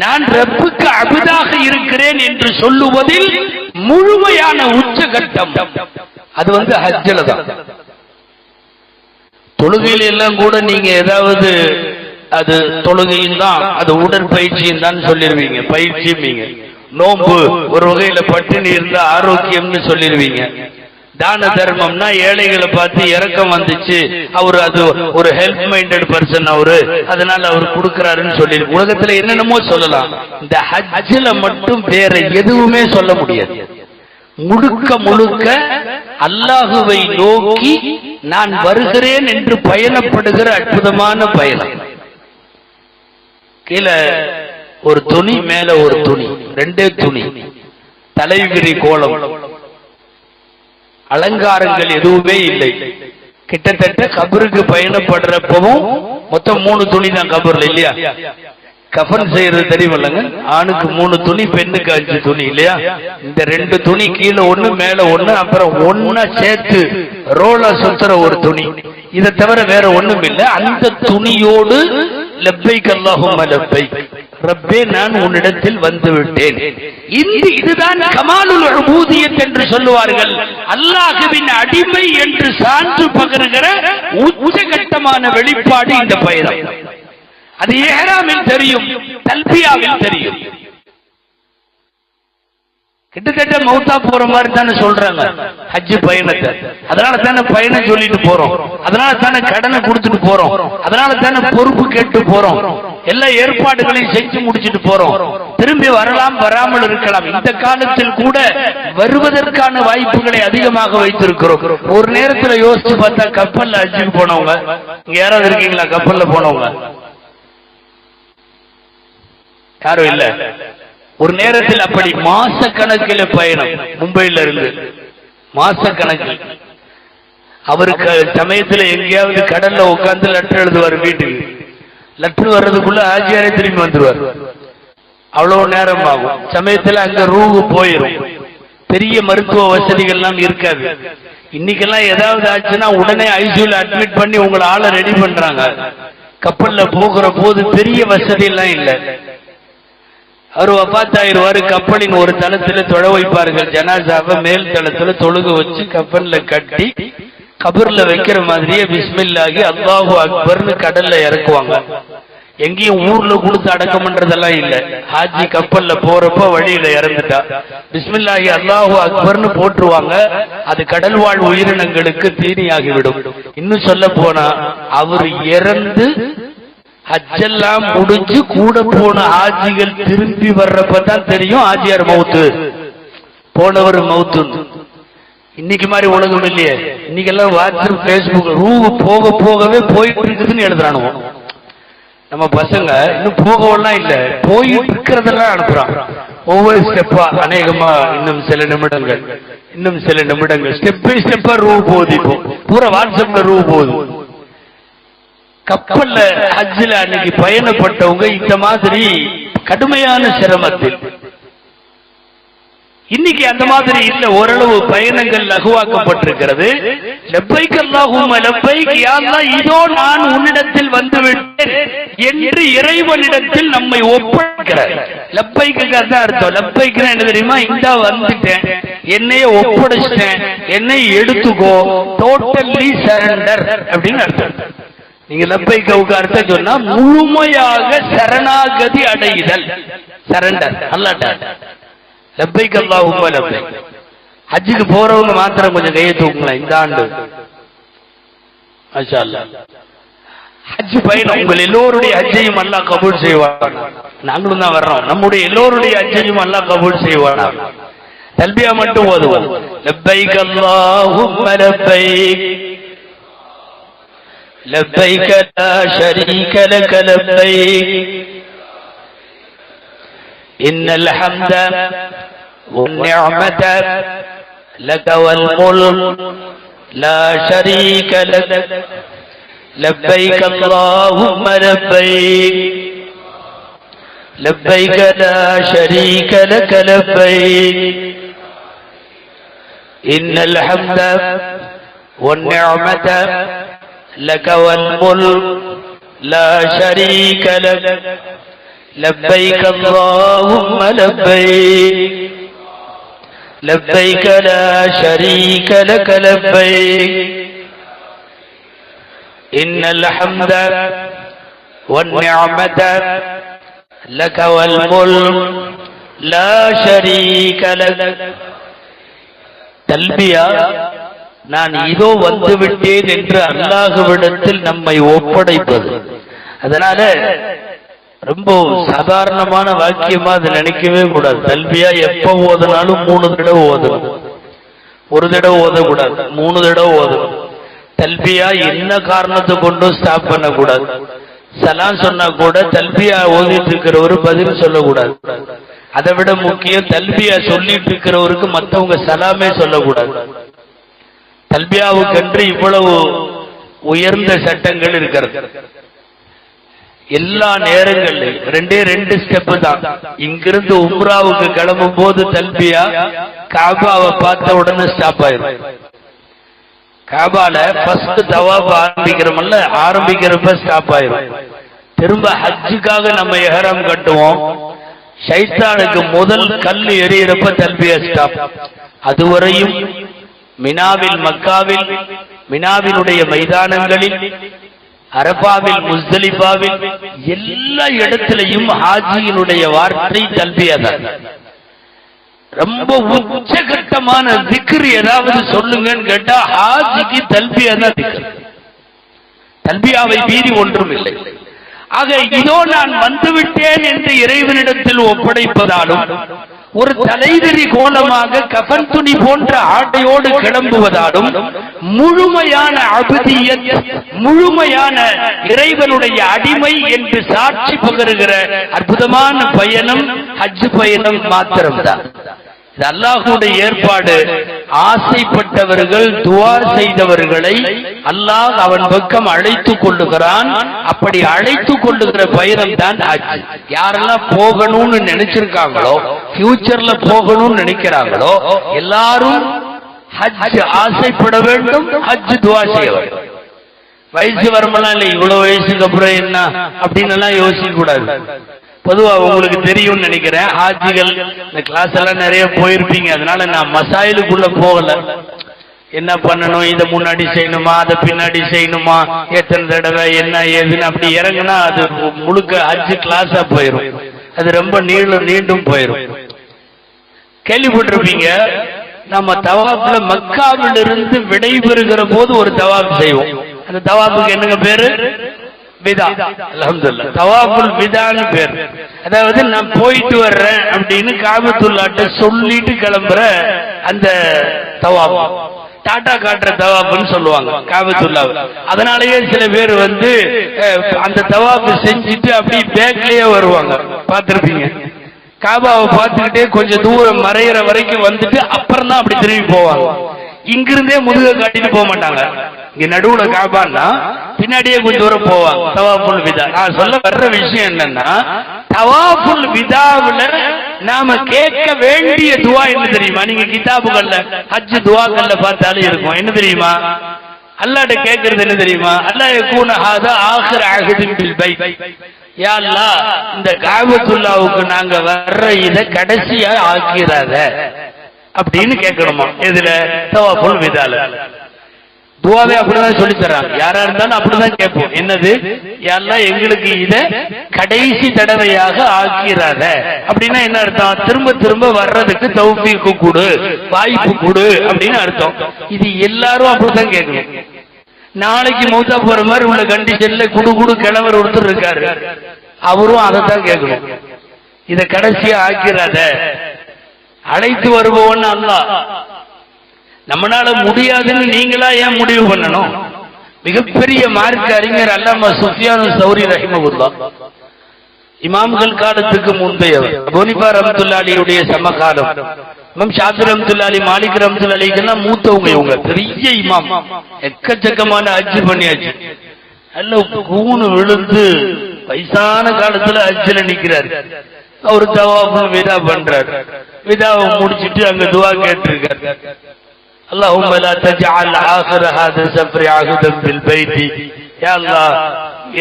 நான் ரப்புக்கு அபுதாக இருக்கிறேன் என்று சொல்லுவதில் முழுமையான உச்சகட்டம் அது ஹஜ்ஜில தான். தொழுகையில் எல்லாம் கூட நீங்க ஏதாவது அது தொழுகையும் தான், அது உடற்பயிற்சியும் தான் சொல்லிருவீங்க, பயிற்சியும். நோன்பு ஒரு வகையில பட்டினி இருந்தா ஆரோக்கியம்னு சொல்லிருவீங்க. தான தர்மம்னா ஏழைகளை பார்த்து இரக்கம் வந்துச்சு, அவரு அது ஒரு ஹெல்ப் மைண்டட் பர்சன் அவரு, அதனால அவர் கொடுக்கிறாருன்னு சொல்லி உலகத்துல என்னென்னமோ சொல்லலாம். இந்த ஹஜ்ஜில மட்டும் வேற எதுவுமே சொல்ல முடியாது. முழுக்க முழுக்க அல்லாஹுவை நோக்கி நான் வருகிறேன் என்று பயணப்படுகிற அற்புதமான பயணம். கீழே ஒரு துணி, மேல ஒரு துணி, ரெண்டே துணி, தலைவிரி கோலம், அலங்காரங்கள் எதுவுமே இல்லை. கிட்டத்தட்ட கபருக்கு பயணப்படுறப்பவும் மொத்தம் 3 துணி தான் கபர்ல, இல்லையா? கஃபன் செய்யறது தெரியுமில்லங்க, ஆணுக்கு 3 துணி, பெண்ணுக்கு 5 துணி, இல்லையா? இந்த 2 துணி கீழே 1 மேல 1, அப்புறம் 1 சேர்த்து ரோலா சுத்துற ஒரு துணி. இதை தவிர வேற ஒண்ணும் இல்லை. அந்த துணியோடு லப்பைக் அல்லாஹும்ம லப்பைக், ரப்பே நான் உன்னிடத்தில் வந்து விட்டேன். இதுதான் கமாலுல் உபூதியத் என்று சொல்லுவார்கள். அல்லாஹ்வின் அடிமை என்று சான்று பகருகிற உச்சகட்டமான வெளிப்பாடு இந்த பயணம். அது இஹ்ராமில் தெரியும், தல்பியாவில் தெரியும். கிட்டத்தட்ட மௌத்தா போற மாதிரி தானே சொல்றாங்க ஹஜ் பயணத்தை. அதனால தானே பயணம் சொல்லிட்டு போறோம், அதனால தானே கடனை கொடுத்துட்டு போறோம், அதனால தானே பொறுப்பு கேட்டு போறோம், எல்லா ஏற்பாடுகளையும் செஞ்சு முடிச்சுட்டு போறோம். திரும்பி வரலாம், வராமல் இருக்கலாம். இந்த காலத்தில் கூட வருவதற்கான வாய்ப்புகளை அதிகமாக வைத்திருக்கிறோம். ஒரு நேரத்தில் யோசிச்சு பார்த்தா கப்பல்ல ஹஜ்ஜுக்கு போனவங்க இங்க யாராவது இருக்கீங்களா? கப்பல்ல போனவங்க யாரும் இல்ல. ஒரு நேரத்தில் அப்படி மாச கணக்கில் பயணம், மும்பையில இருந்து மாச கணக்கில். அவருக்கு சமயத்தில் எங்கேயாவது கடல்ல உட்கார்ந்து லெட்டர் எழுதுவார் வீட்டுக்கு. லெட்டர் வர்றதுக்குள்ள ஆஜியாரே திரும்பி வந்துருவார். அவ்வளவு நேரம் ஆகும். சமயத்தில் அங்க ரூபு போயிடும். பெரிய மருத்துவ வசதிகள்லாம் இருக்காது. இன்னைக்கெல்லாம் ஏதாவது ஆச்சுன்னா உடனே ஐசியூல அட்மிட் பண்ணி உங்களை ஆளை ரெடி பண்றாங்க. கப்பல்ல போகிற போது பெரிய வசதி எல்லாம் இல்லை. அவர் வஃபாத்தாயிருவாரு. கப்பலின் ஒரு தளத்துல தொழ வைப்பார்கள். ஜனாசாவை மேல் தளத்துல தொழுக வச்சு கப்பல்ல கட்டி கபர்ல வைக்கிற மாதிரியே பிஸ்மில்லாஹி அல்லாஹு அக்பர்னு கடல்ல இறக்குவாங்க. எங்கேயும் ஊர்ல கொடுத்து அடக்கம் பண்றதெல்லாம் இல்ல. ஹாஜி கப்பல்ல போறப்ப வழியில இறந்துட்டா பிஸ்மில்லாஹி அல்லாஹு அக்பர்னு போட்டுருவாங்க. அது கடல் வாழ் உயிரினங்களுக்கு தீனியாகிவிடும். இன்னும் சொல்ல போனா அவர் இறந்து ஹஜ்ஜெல்லாம் முடிஞ்சு கூட போன ஆஜிகள் திரும்பி வர்றப்பதான் தெரியும் ஆஜியார் மவுத்து, போனவர் மவுத்து. இன்னைக்கு மாதிரி உலகம் இல்லையே. இன்னைக்கெல்லாம் வாட்ஸ்அப், பேஸ்புக், ரூபு போக போகவே போயிட்டு இருக்குதுன்னு எழுதுறானுவோ. நம்ம பசங்க இன்னும் போகவெல்லாம் இல்ல, போயிட்டு இருக்கிறதெல்லாம் அனுப்புறான். ஒவ்வொரு ஸ்டெப்பா அநேகமா இன்னும் சில நிமிடங்கள் ஸ்டெப் பை ஸ்டெப்பா ரூபு போகுது. இப்போ பூரா வாட்ஸ்அப்ல ரூபு போகுது. கப்பல்ல ஹஜ்ஜில அன்னைக்கு பயணப்பட்டவங்க இந்த மாதிரி கடுமையான சிரமத்தில். இன்னைக்கு அந்த மாதிரி இல்ல, ஓரளவு பயணங்கள் லகுவாக்கப்பட்டிருக்கிறது. லப்பைக் அல்லாஹும்ம லப்பைக், யா அல்லாஹ் இதோ நான் உன்னிடத்தில் வந்து விட்டேன் என்று இறைவனிடத்தில் நம்மை ஒப்படைக்கிறார். லப்பைக்கு தான் அர்த்தம். லப்பைக்குன்னா என்ன தெரியுமா? இந்தா வந்துட்டேன், என்னைய ஒப்படைச்சிட்டேன், என்னை எடுத்துக்கோ, டோட்டல்லி சரண்டர் அப்படின்னு அர்த்தம். நீங்க லப்பைக்கு அர்த்தம் சொன்னா முழுமையாக சரணாகதி அடைதல், சரண்டர். அல்லாஹ் லப்பைக் அல்லாஹும்ம லப்பைக். ஹஜ்ஜுக்கு போறவங்க மாத்திரம் கொஞ்சம் கையை தூக்குங்களேன் இந்த ஆண்டு. மாஷா அல்லாஹ். ஹஜ் பயணம் உங்கள் எல்லோருடைய ஹஜ்ஜையும் அல்லாஹ் கபூல் செய்வான். நாங்களும் தான் வர்றோம். நம்முடைய எல்லோருடைய ஹஜ்ஜையும் அல்லாஹ் கபூல் செய்வான். தல்பியா மட்டும் ஓதுவோம். லப்பைக் அல்லாஹும்ம லப்பைக் لبيك لا شريك لك لبيك إن الحمد والنعمة لك والملك لا شريك لك لبيك اللهم لبيك لبيك لا شريك لك لبيك إن الحمد والنعمة لك والملك لا شريك لك لبيك اللهم لبيك لبيك لا شريك لك لبيك إن الحمد والنعمة لك والملك لا شريك لك. تلبية நான் இதோ வந்து விட்டேன் என்று அல்லாஹ்விடத்தில் நம்மை ஒப்படைப்பது. அதனால ரொம்ப சாதாரணமான வாக்கியமா அதை நினைக்கவே கூடாது. தல்பியா எப்ப ஓதுனாலும் 3 தடவை ஓதணும், ஒரு தடவை ஓதக்கூடாது, 3 தடவை ஓதணும். தல்பியா என்ன காரணத்தை கொண்டும் ஸ்டாப் பண்ணக்கூடாது. சலாம் சொன்னா கூட தல்பியா ஓதிட்டு இருக்கிறவரு பதில் சொல்லக்கூடாது. அதை விட முக்கியம், தல்பியா சொல்லிட்டு இருக்கிறவருக்கு மற்றவங்க சலாமே சொல்லக்கூடாது. தல்பியாவுக்கென்று இவ்வளவு உயர்ந்த சட்டங்கள் இருக்கிறது. எல்லா நேரங்களிலும் 2 ஸ்டெப் தான். இங்கிருந்து உம்ராவுக்கு கிளம்பும் போது தல்பியா காபாவை பார்த்த உடனே ஸ்டாப் ஆயிரும். காபால ஃபர்ஸ்ட் தவாப் ஆரம்பிக்கிறோம்ல, ஆரம்பிக்கிறப்ப ஸ்டாப் ஆயிரும். திரும்ப ஹஜ்ஜுக்காக நம்ம இஹ்ராம் கட்டுவோம், ஷைத்தானுக்கு முதல் கல் எறியறப்ப தல்பியா ஸ்டாப். அதுவரையும் மினாவில், மக்காவில், மினாவினுடைய மைதானங்களில், அரபாவில், முஸ்தலிஃபாவில், எல்லா இடத்திலையும் ஹாஜியினுடைய வார்த்தை தல்பியா தான். ரொம்ப உச்சகட்டமான திக்ர் ஏதாவது சொல்லுங்கன்னு கேட்டா ஹாஜிக்கு தல்பியா தான் திக்ர். தல்பியாவை மீறி ஒன்றும் இல்லை. ஆக இதோ நான் வந்துவிட்டேன் என்று இறைவனிடத்தில் ஒப்படைப்பதாலும், ஒரு தலைவிரி கோலமாக கஃன் துணி போன்ற ஆடையோடு கிளம்புவதாலும், முழுமையான அபதியத், முழுமையான இறைவனுடைய அடிமை என்று சாட்சி பகருகிற அற்புதமான பயணம் ஹஜ் பயணம் மாத்திரம்தான். இது அல்லாஹ்வுடைய ஏற்பாடு. ஆசைப்பட்டவர்கள், துஆ செய்தவர்களை அல்லாஹ் அவன் பக்கம் அழைத்துக் கொள்ளுகிறான். அப்படி அழைத்துக் கொள்ளுகிற பயணம் தான் ஹஜ். யாரெல்லாம் போகணும்னு நினைச்சிருக்காங்களோ, ஃபியூச்சர்ல போகணும்னு நினைக்கிறாங்களோ, எல்லாரும் ஹஜ் ஆசைப்பட வேண்டும், ஹஜ் துஆ செய்ய வேண்டும். வயசு வரமெல்லாம் இல்லை, இவ்வளவு வயசுக்கு அப்புறம் என்ன அப்படின்னு எல்லாம் யோசிக்க கூடாது. பொதுவா உங்களுக்கு தெரியும் நினைக்கிறேன், ஹாஜிகள் இந்த கிளாஸ் எல்லாம் நிறைய போயிருப்பீங்க. அதனால நான் மசாயிலுக்குள்ள போகல. என்ன பண்ணணும், இதை முன்னாடி செய்யணுமா, அதை பின்னாடி செய்யணுமா, எத்தனை தடவை, என்ன ஏதுன்னு அப்படி இறங்குனா அது முழுக்க ஹஜ் கிளாஸா போயிடும். அது ரொம்ப நீண்டும் போயிடும். கேள்விப்பட்டிருப்பீங்க, நம்ம தவாப்ல மக்காவிலிருந்து விடைபெறுகிற போது ஒரு தவாப் செய்வோம். அந்த தவாப்புக்கு என்னங்க பேரு? விதா. அல்ஹம்துலில்லாஹ், தவாஃபுல் விதான்னு பேர். அதாவது நான் போயிட்டு வர்றேன் அப்படின்னு காபத்துல்லாட்ட சொல்லிட்டு கிளம்புற அந்த தவாப், டாடா காட்டுற தவாப்னு சொல்லுவாங்க காபத்துல்லாஹ். அதனாலேயே சில பேர் அந்த தவாப் செஞ்சுட்டு அப்படி பேக்லயே வருவாங்க, பார்த்திருப்பீங்க. காபாவை பார்த்துக்கிட்டே கொஞ்சம் தூரம் மறையிற வரைக்கும் வந்துட்டு அப்புறம் தான் அப்படி திரும்பி போவாங்க. இங்கிருந்தே முதுக காட்டிட்டு போக மாட்டாங்க. இங்க நடுவுல காபான்னா பின்னாடியே கொஞ்சம் தூரம் போவாங்க. தவாஃபுல் விதா. நான் சொல்ல வர்ற விஷயம் என்னன்னா, தவாஃபுல் விதாவுல நாம கேட்க வேண்டிய துவா என்ன தெரியுமா? நீங்க கிதாபுகள்ல ஹஜ் துவாக்கள்ல பார்த்தாலும் இருக்கும். என்ன தெரியுமா? அல்லாஹ்ட்ட கேட்கறது என்ன தெரியுமா? அல்லாஹ் யகூன ஹாதா ஆகிர் அஹதின் பில் பைத். யா அல்லாஹ், இந்த காபத்துல்லாவுக்கு நாங்க வர்ற இத கடைசியா ஆக்கிராத அப்படின்னு கேட்கணுமா? இதுல தவாஃபுல் விதால துவாவே அப்படிதான் சொல்லி தர்றாங்க. யாரா இருந்தாலும் அப்படிதான் கேட்போம். என்னது? யா அல்லாஹ், எங்களுக்கு இத கடைசி தடவையாக ஆக்கிராத. அப்படின்னா என்ன அர்த்தம்? திரும்ப திரும்ப வர்றதுக்கு தௌஃபீக் கொடு, வாய்ப்பு கொடு அப்படின்னு அர்த்தம். இது எல்லாரும் அப்படிதான் கேட்கணும். நாளைக்கு மௌத்தா போற மாதிரி உள்ள கண்டிஷன்ல குடு கிழவர் ஒருத்தர் இருக்காரு, அவரும் அதைத்தான் கேட்கணும். இத கடைசியா ஆக்கிறாத, அழைத்து வருபவன் அல்லாஹ். நம்மளால முடியாதுன்னு நீங்களா ஏன் முடிவு பண்ணணும்? மிகப்பெரிய மார்க்க அறிஞர் அல்லாமா சுஃபியானு சௌரி ரஹிமஹுல்லாஹ், இமாம்கள் காலத்துக்கு முந்தையவர், அபூனிஃபா ரஹ்மத்துல்லாஹி அலைஹியுடைய சமகாலம். இமாம் ஷாஃபி ரஹ்மத்துல்லாஹி அலைஹி, மாலிக் ரஹ்மத்துல்லாஹி அலைஹிலாம் மூத்தவங்க. இவங்க பெரிய இமாம், எக்கச்சக்கமான ஹஜ் பண்ணியாச்சு. நல்ல கூணு விழுந்து வயசான காலத்துல ஹஜ்ல நிக்கிறாரு. அவரு தவாஃபுல் விதா பண்றாரு. விதாவை முடிச்சிட்டு அங்க துஆ கேட்டிருக்காரு. அல்லாஹும்ம லா தஜஅல் ஆகிர ஹாதா ஸஃப்ரி அஹதன் பில் பைத்தி. யா அல்லாஹ்,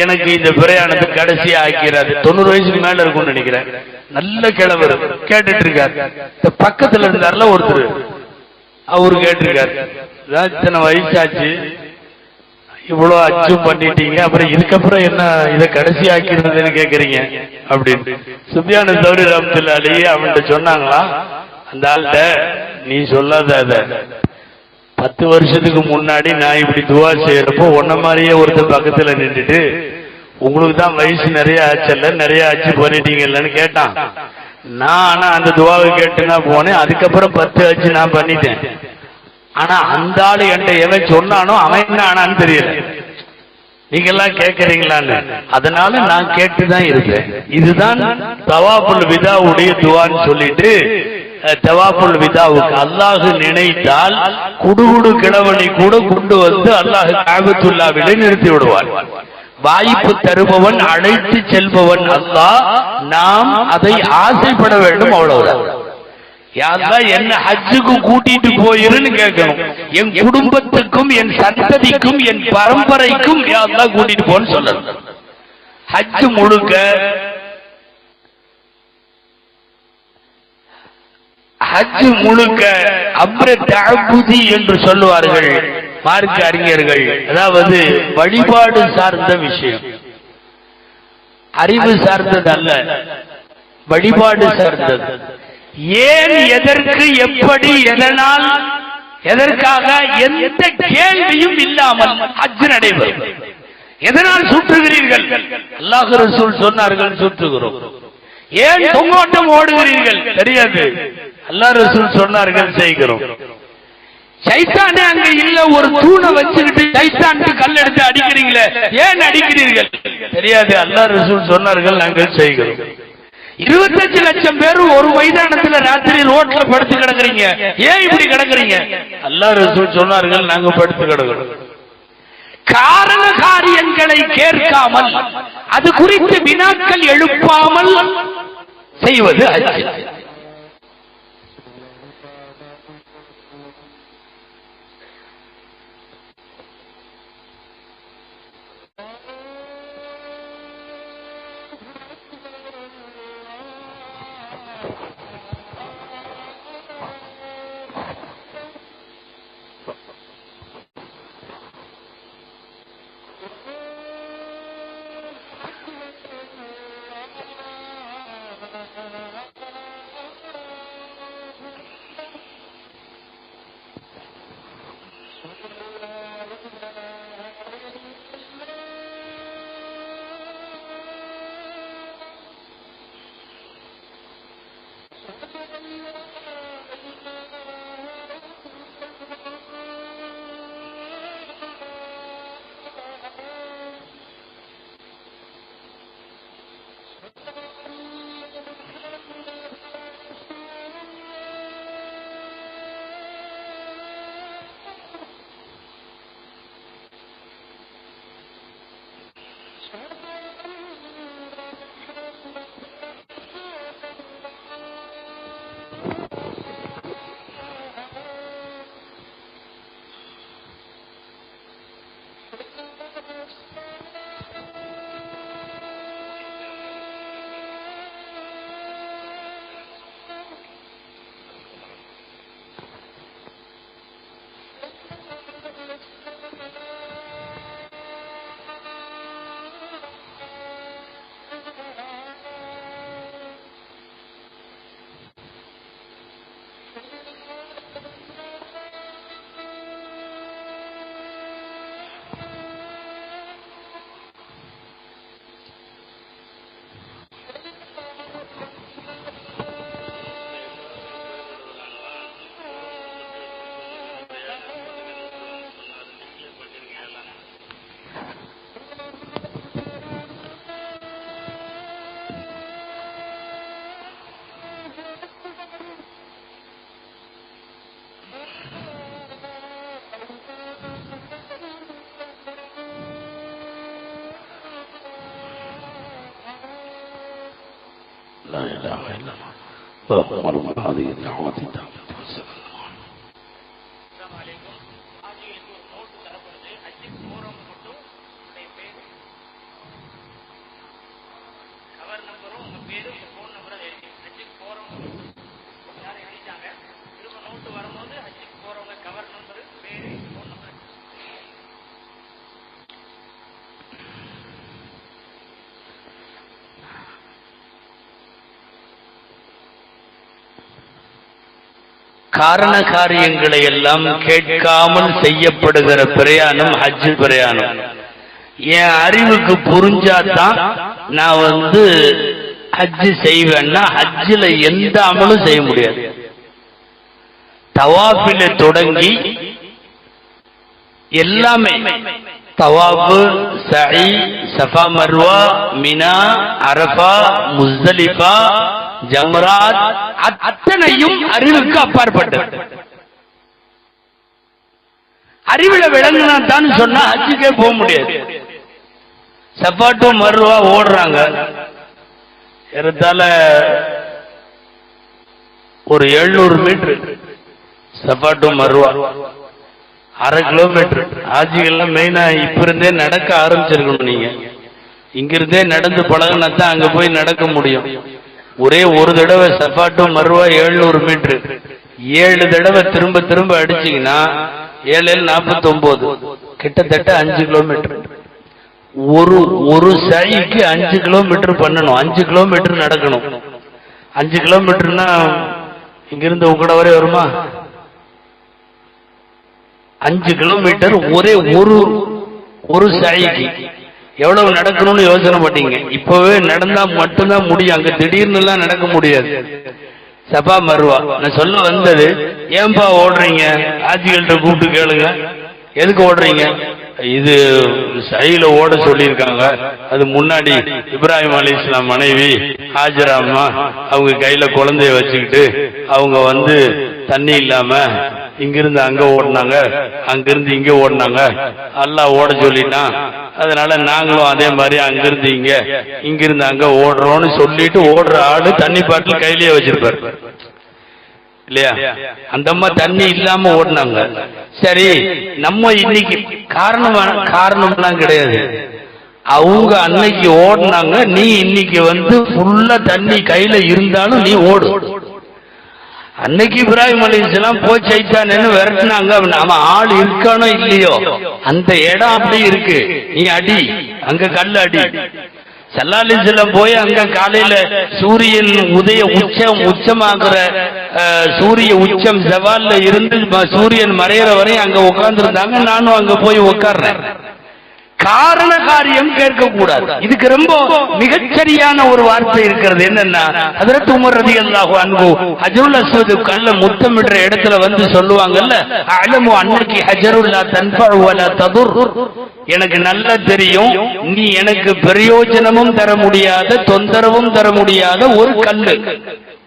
எனக்கு இந்த பிரயாணத்தை கடைசியா ஆக்கிறாரு. 90 வயசுக்கு மேல இருக்கும்னு நினைக்கிறேன். நல்ல கிழவர் கேட்டுட்டு இருக்காரு. இந்த பக்கத்துல இருந்தாருல ஒருத்தர், அவரு கேட்டிருக்காரு, இத்தனை வயசாச்சு, இவ்வளவு அச்சும் பண்ணிட்டீங்க, அப்புறம் இதுக்கப்புறம் என்ன இதை கடைசி ஆக்கிறதுன்னு கேக்குறீங்க அப்படின்னு. சுஃபியானு சௌரி ரஹ்மத்துல்லாஹி அலைஹி அவன்கிட்ட சொன்னாங்களா, அந்த ஆள்கிட்ட, நீ சொல்லாத, அத 10 வருஷத்துக்கு முன்னாடி நான் இப்படி துவா செய்யறப்போ உன்ன மாதிரியே ஒருத்தர் பக்கத்துல நின்றுட்டு உங்களுக்கு தான் வயசு நிறைய ஆச்சல்ல, நிறைய ஆச்சு பண்ணிட்டீங்கல்லன்னு கேட்டான். நான் ஆனா அந்த துவாவை கேட்டுனா போனேன். அதுக்கப்புறம் 10 ஆச்சு நான் பண்ணிட்டேன். ஆனா அந்த ஆளு என்கிட்ட எவன் சொன்னானோ அவன் என்ன ஆனான்னு தெரியல. நீங்க எல்லாம் கேட்கறீங்களான்னு. அதனால நான் கேட்டுதான் இருப்பேன். இதுதான் தவாஃபுல் விதாவுடைய துவான்னு சொல்லிட்டு, தவாஃபுல் விதாவுக்கு அல்லாஹ் நினைத்தால் குடுகுடு கிழவனை கூட கொண்டு வந்து அல்லாஹ் காபத்துல்லாவிலே நிறுத்தி விடுவார். வாய்ப்பு தருபவன், அழைத்து செல்பவன் அல்லாஹ். நாம் அதை ஆசைப்பட வேண்டும், அவ்வளவுதான். யாரெல்லாம் என்ன ஹஜ்ஜுக்கு கூட்டிட்டு போயிருன்னு கேட்கணும். என் குடும்பத்துக்கும் என் சந்ததிக்கும் என் பரம்பரைக்கும் யாரெல்லாம் கூட்டிட்டு போன்னு சொல்லணும். ஹஜ்ஜு முழுக்க அம்ர தஅபுதி என்று சொல்லுவார்கள் மார்க்க அறிஞர்கள். அதாவது வழிபாடு சார்ந்த விஷயம், அறிவு சார்ந்தது அல்ல, வழிபாடு சார்ந்தது. ஏன், எதற்கு, எப்படி, எதனால், எதற்காக எந்த கேள்வியும் இல்லாமல் ஹஜ் நடைபெறும். எதனால் சுற்றுகிறீர்கள்? அல்லாஹ் ரசூல் சொன்னார்கள், சுற்றுகிறோம். ஏன் தொங்கோட்டம் ஓடுகிறீர்கள்? தெரியாது. அல்லாஹ் ரசூல் சொன்னார்கள், செய்கிறோம். சைத்தானே அங்க இல்ல, ஒரு தூணை வச்சுக்கிட்டு சைத்தானுக்கு கல் எடுத்து அடிக்கிறீங்களே, ஏன் அடிக்கிறீர்கள்? தெரியாது. அல்லாஹ் ரசூல் சொன்னார்கள், நாங்கள் செய்கிறோம். 25 லட்சம் பேர் ஒரு மைதானத்தில் ராத்திரி ரோட்ல படுத்து கிடக்குறீங்க, ஏன் இப்படி கிடக்குறீங்க? அல்லாஹ் ரசூல் சொன்னார்கள், நாங்க படுத்து கிடக்கிறோம். காரண காரியங்களை கேட்காமல், அது குறித்து வினாக்கள் எழுப்பாமல் செய்வது ஹஜ். لا إله إلا الله وأكبر هذه الدعوة التامة. காரண காரியங்களை எல்லாம் கேட்காமல் செய்யப்படுகிற பிரயாணம் ஹஜ் பிரயாணம். என் அறிவுக்கு புரிஞ்சாதான் நான் ஹஜ் செய்வேன்னா ஹஜ்ஜில் எந்த அமலும் செய்ய முடியாது. தவாஃபில தொடங்கி எல்லாமே தவாஃபு, சஇ, Safa Marwa, Mina, Arafa, Muzdalifah, Jamarat அத்தனையும் அறிவுக்கு அப்பாற்பட்டது. அறிவில விளங்கினா தான் சொன்னா ஹஜ்ஜுக்கே போக முடியாது. சஃபா டு மர்வா ஓடுறாங்க, ஏறத்தாழ ஒரு 700 metre. Safa to Marwa 1/2 kilometre. ஆஜிகள்லாம் மெயினா இப்ப இருந்தே நடக்க ஆரம்பிச்சிருக்கணும். நீங்க இங்கிருந்தே நடந்து பழகினா தான் அங்க போய் நடக்க முடியும். ஒரே ஒரு தடவை சஃபா டு மர்வா 700 மீட்டர் 7 தடவை திரும்ப திரும்ப அடிச்சீங்கன்னா 7 49 கிட்டத்தட்ட 5 கிலோமீட்டர். ஒரு சைக்கு 5 கிலோமீட்டர் பண்ணணும். 5 கிலோமீட்டர் நடக்கணும். 5 கிலோமீட்டர்னா இங்கிருந்து உங்கட வரை வருமா? 5 கிலோமீட்டர் ஒரே ஒரு சாய்க்கு எவ்வளவு நடக்கணும்னு யோசனை பண்ணீங்க. இப்பவே நடந்தா மட்டும்தான் முடியும். அங்க திடீர்னு எல்லாம் நடக்க முடியாது. சஃபா மர்வா நான் சொல்ல வந்தது, ஏன்பா ஓடுறீங்க? ஆஜிகள்கிட்ட கூப்பிட்டு கேளுங்க, எதுக்கு ஓடுறீங்க? இது சைல ஓட சொல்லியிருக்காங்க. அது முன்னாடி இப்ராஹிம் அலைஹிஸ்ஸலாம் மனைவி ஹாஜரா அம்மா அவங்க கையில குழந்தைய வச்சுக்கிட்டு அவங்க தண்ணி இல்லாம இங்கிருந்து அங்க ஓடினாங்க, அங்கிருந்து இங்க ஓடினாங்க. அல்லாஹ் ஓட சொல்லிட்டான், அதனால நாங்களும் அதே மாதிரி அங்கிருந்து இங்கிருந்து அங்க ஓடுறோம்னு சொல்லிட்டு ஓடுற ஆளு தண்ணி பாட்டில் கையிலேயே வச்சிருப்பாரு இல்லையா? அந்த அம்மா தண்ணி இல்லாம ஓடினாங்க. சரி, நம்ம இன்னைக்கு காரணம்லாம் கிடையாது. அவங்க அன்னைக்கு ஓடினாங்க, நீ இன்னைக்கு ஃபுல்லா தண்ணி கையில இருந்தாலும் நீ ஓடு. அன்னைக்கு இப்ராஹிம் அலைஹிஸ்ஸலாம் போய் சைத்தானேன்னு விரட்டினாங்க. அவன் ஆள் இருக்கானோ இல்லையோ, அந்த இடம் அப்படி இருக்கு, நீ அடி, அங்க கல் அடி. ஸல்லல்லாஹு அலைஹி வஸல்லம் போய் அங்க காலையில சூரியன் உச்சமாகிற சூரிய உச்சம் ஜவால்ல இருந்து சூரியன் மறையிற வரையும் அங்க உட்கார்ந்து இருந்தாங்க. நானும் அங்க போய் உட்கார்றேன். காரண காரியம் கேட்க கூடாது. இதுக்கு ரொம்ப மிகச்சரியான ஒரு வார்த்தை இருக்கிறது. என்னன்னா, ஹஜ்ரத் உமர் ரலியல்லாஹு அன்ஹு ஹஜ்ருல் அஸ்வத் கல்ல முத்தமிடுற இடத்துல சொல்லுவாங்கல்ல, அலமு அன்னகி ஹஜருல் லா தன்ஃபஉ வ லா ததுர். எனக்கு நல்லா தெரியும், நீ எனக்கு பிரயோஜனமும் தர முடியாத, தொந்தரவும் தர முடியாத ஒரு கல்லு.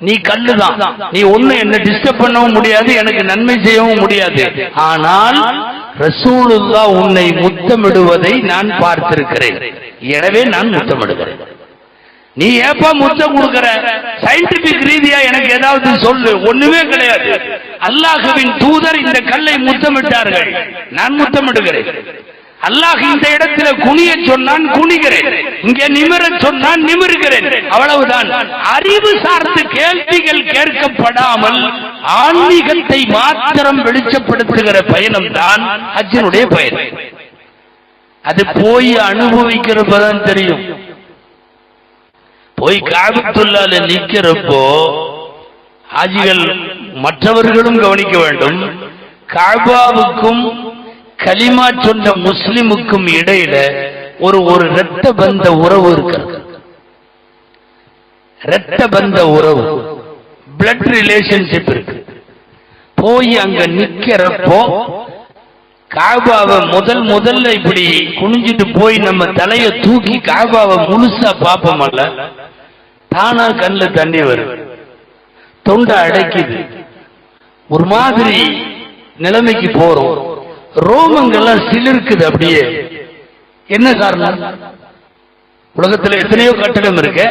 நீ கல்லுதான், நீ ஒண்ணு என்ன டிஸ்டர்ப் பண்ணவும் முடியாது, எனக்கு நன்மை செய்யவும் முடியாது. ஆனால் ரசூலுல்லாஹ் உன்னை முத்தமிடுவதை நான் பார்த்திருக்கிறேன், எனவே நான் முத்தமிடுகிறேன். நீ ஏப்பா முத்தம் கொடுக்கிற? சயின்டிபிக் ரீதியா எனக்கு ஏதாவது சொல்லு. ஒண்ணுமே கிடையாது. அல்லாஹ்வின் தூதர் இந்த கல்லை முத்தமிட்டார்கள், நான் முத்தமிடுகிறேன். அல்லாஹ் இந்த இடத்துல குனிய சொன்னான், குனிகிறேன். இங்கே நிமிர சொன்னான், நிமிருகிறேன். அவ்வளவுதான். அறிவு சார்ந்த கேள்விகள் கேட்கப்படாமல் ஆன்மீகத்தை மாத்திரம் வெளிச்சப்படுத்துகிற பயணம் தான் ஹஜ்ஜினுடைய பயணம். அது போய் அனுபவிக்கிறப்பதான் தெரியும். போய் காபத்துல்லாஹ்ல நிக்கிறப்போ ஹாஜிகள் மற்றவர்களும் கவனிக்க வேண்டும். காபாவுக்கும் கலிமா சொன்ன முஸ்லிமுக்கும் இடையில ஒரு இரத்த பந்த உறவு இருக்கிறது. இரத்த பந்த உறவு, பிளட் ரிலேஷன்ஷிப் இருக்கு. போய் அங்க நிக்கிறப்போ காபாவை முதல்ல இப்படி குனிஞ்சிட்டு போய் நம்ம தலைய தூக்கி காபாவை முழுசா பாப்போமல்ல, தானா கண்ணுல தண்ணி வரும், தொண்டை அடைக்குது, ஒரு மாதிரி நிலைமைக்கு போறோம். ரோமங்கள்லாம் சிலிர்க்குது அப்படியே. என்ன காரணம்? உலகத்துல எத்தனையோ கட்டடம் இருக்கு,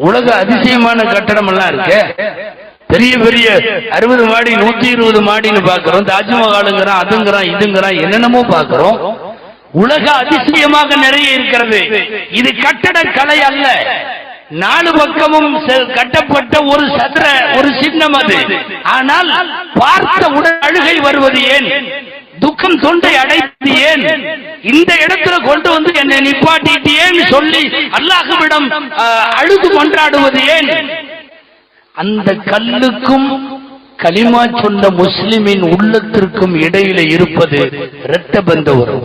உலக அதிசயமான கட்டடம் எல்லாம் இருக்கு. பெரிய பெரிய 60 மாடி 120 மாடின்னு பாக்குறோம். தாஜ்மஹாலுங்கிறான், அதுங்கிறான், இதுங்கிறான், என்னென்னமோ பாக்குறோம். உலக அதிசயமாக நிறைய இருக்கிறது. இது கட்டட கலை அல்ல, 4 பக்கமும் கட்டப்பட்ட ஒரு சதுர ஒரு சின்னம் அது. ஆனால் பார்த்த உடல் அழுகை வருவது ஏன்? துக்கம் தொண்டை அடைத்து ஏன்? இந்த இடத்துல கொண்டு என்னை நிப்பாட்டிட்டேன்னு சொல்லி அல்லாஹ்விடம் அழுது கொண்டாடுவது ஏன்? அந்த கல்லுக்கும் கலிமா சொன்ன முஸ்லிமின் உள்ளத்திற்கும் இடையில இருப்பது இரத்த பந்த உறவு.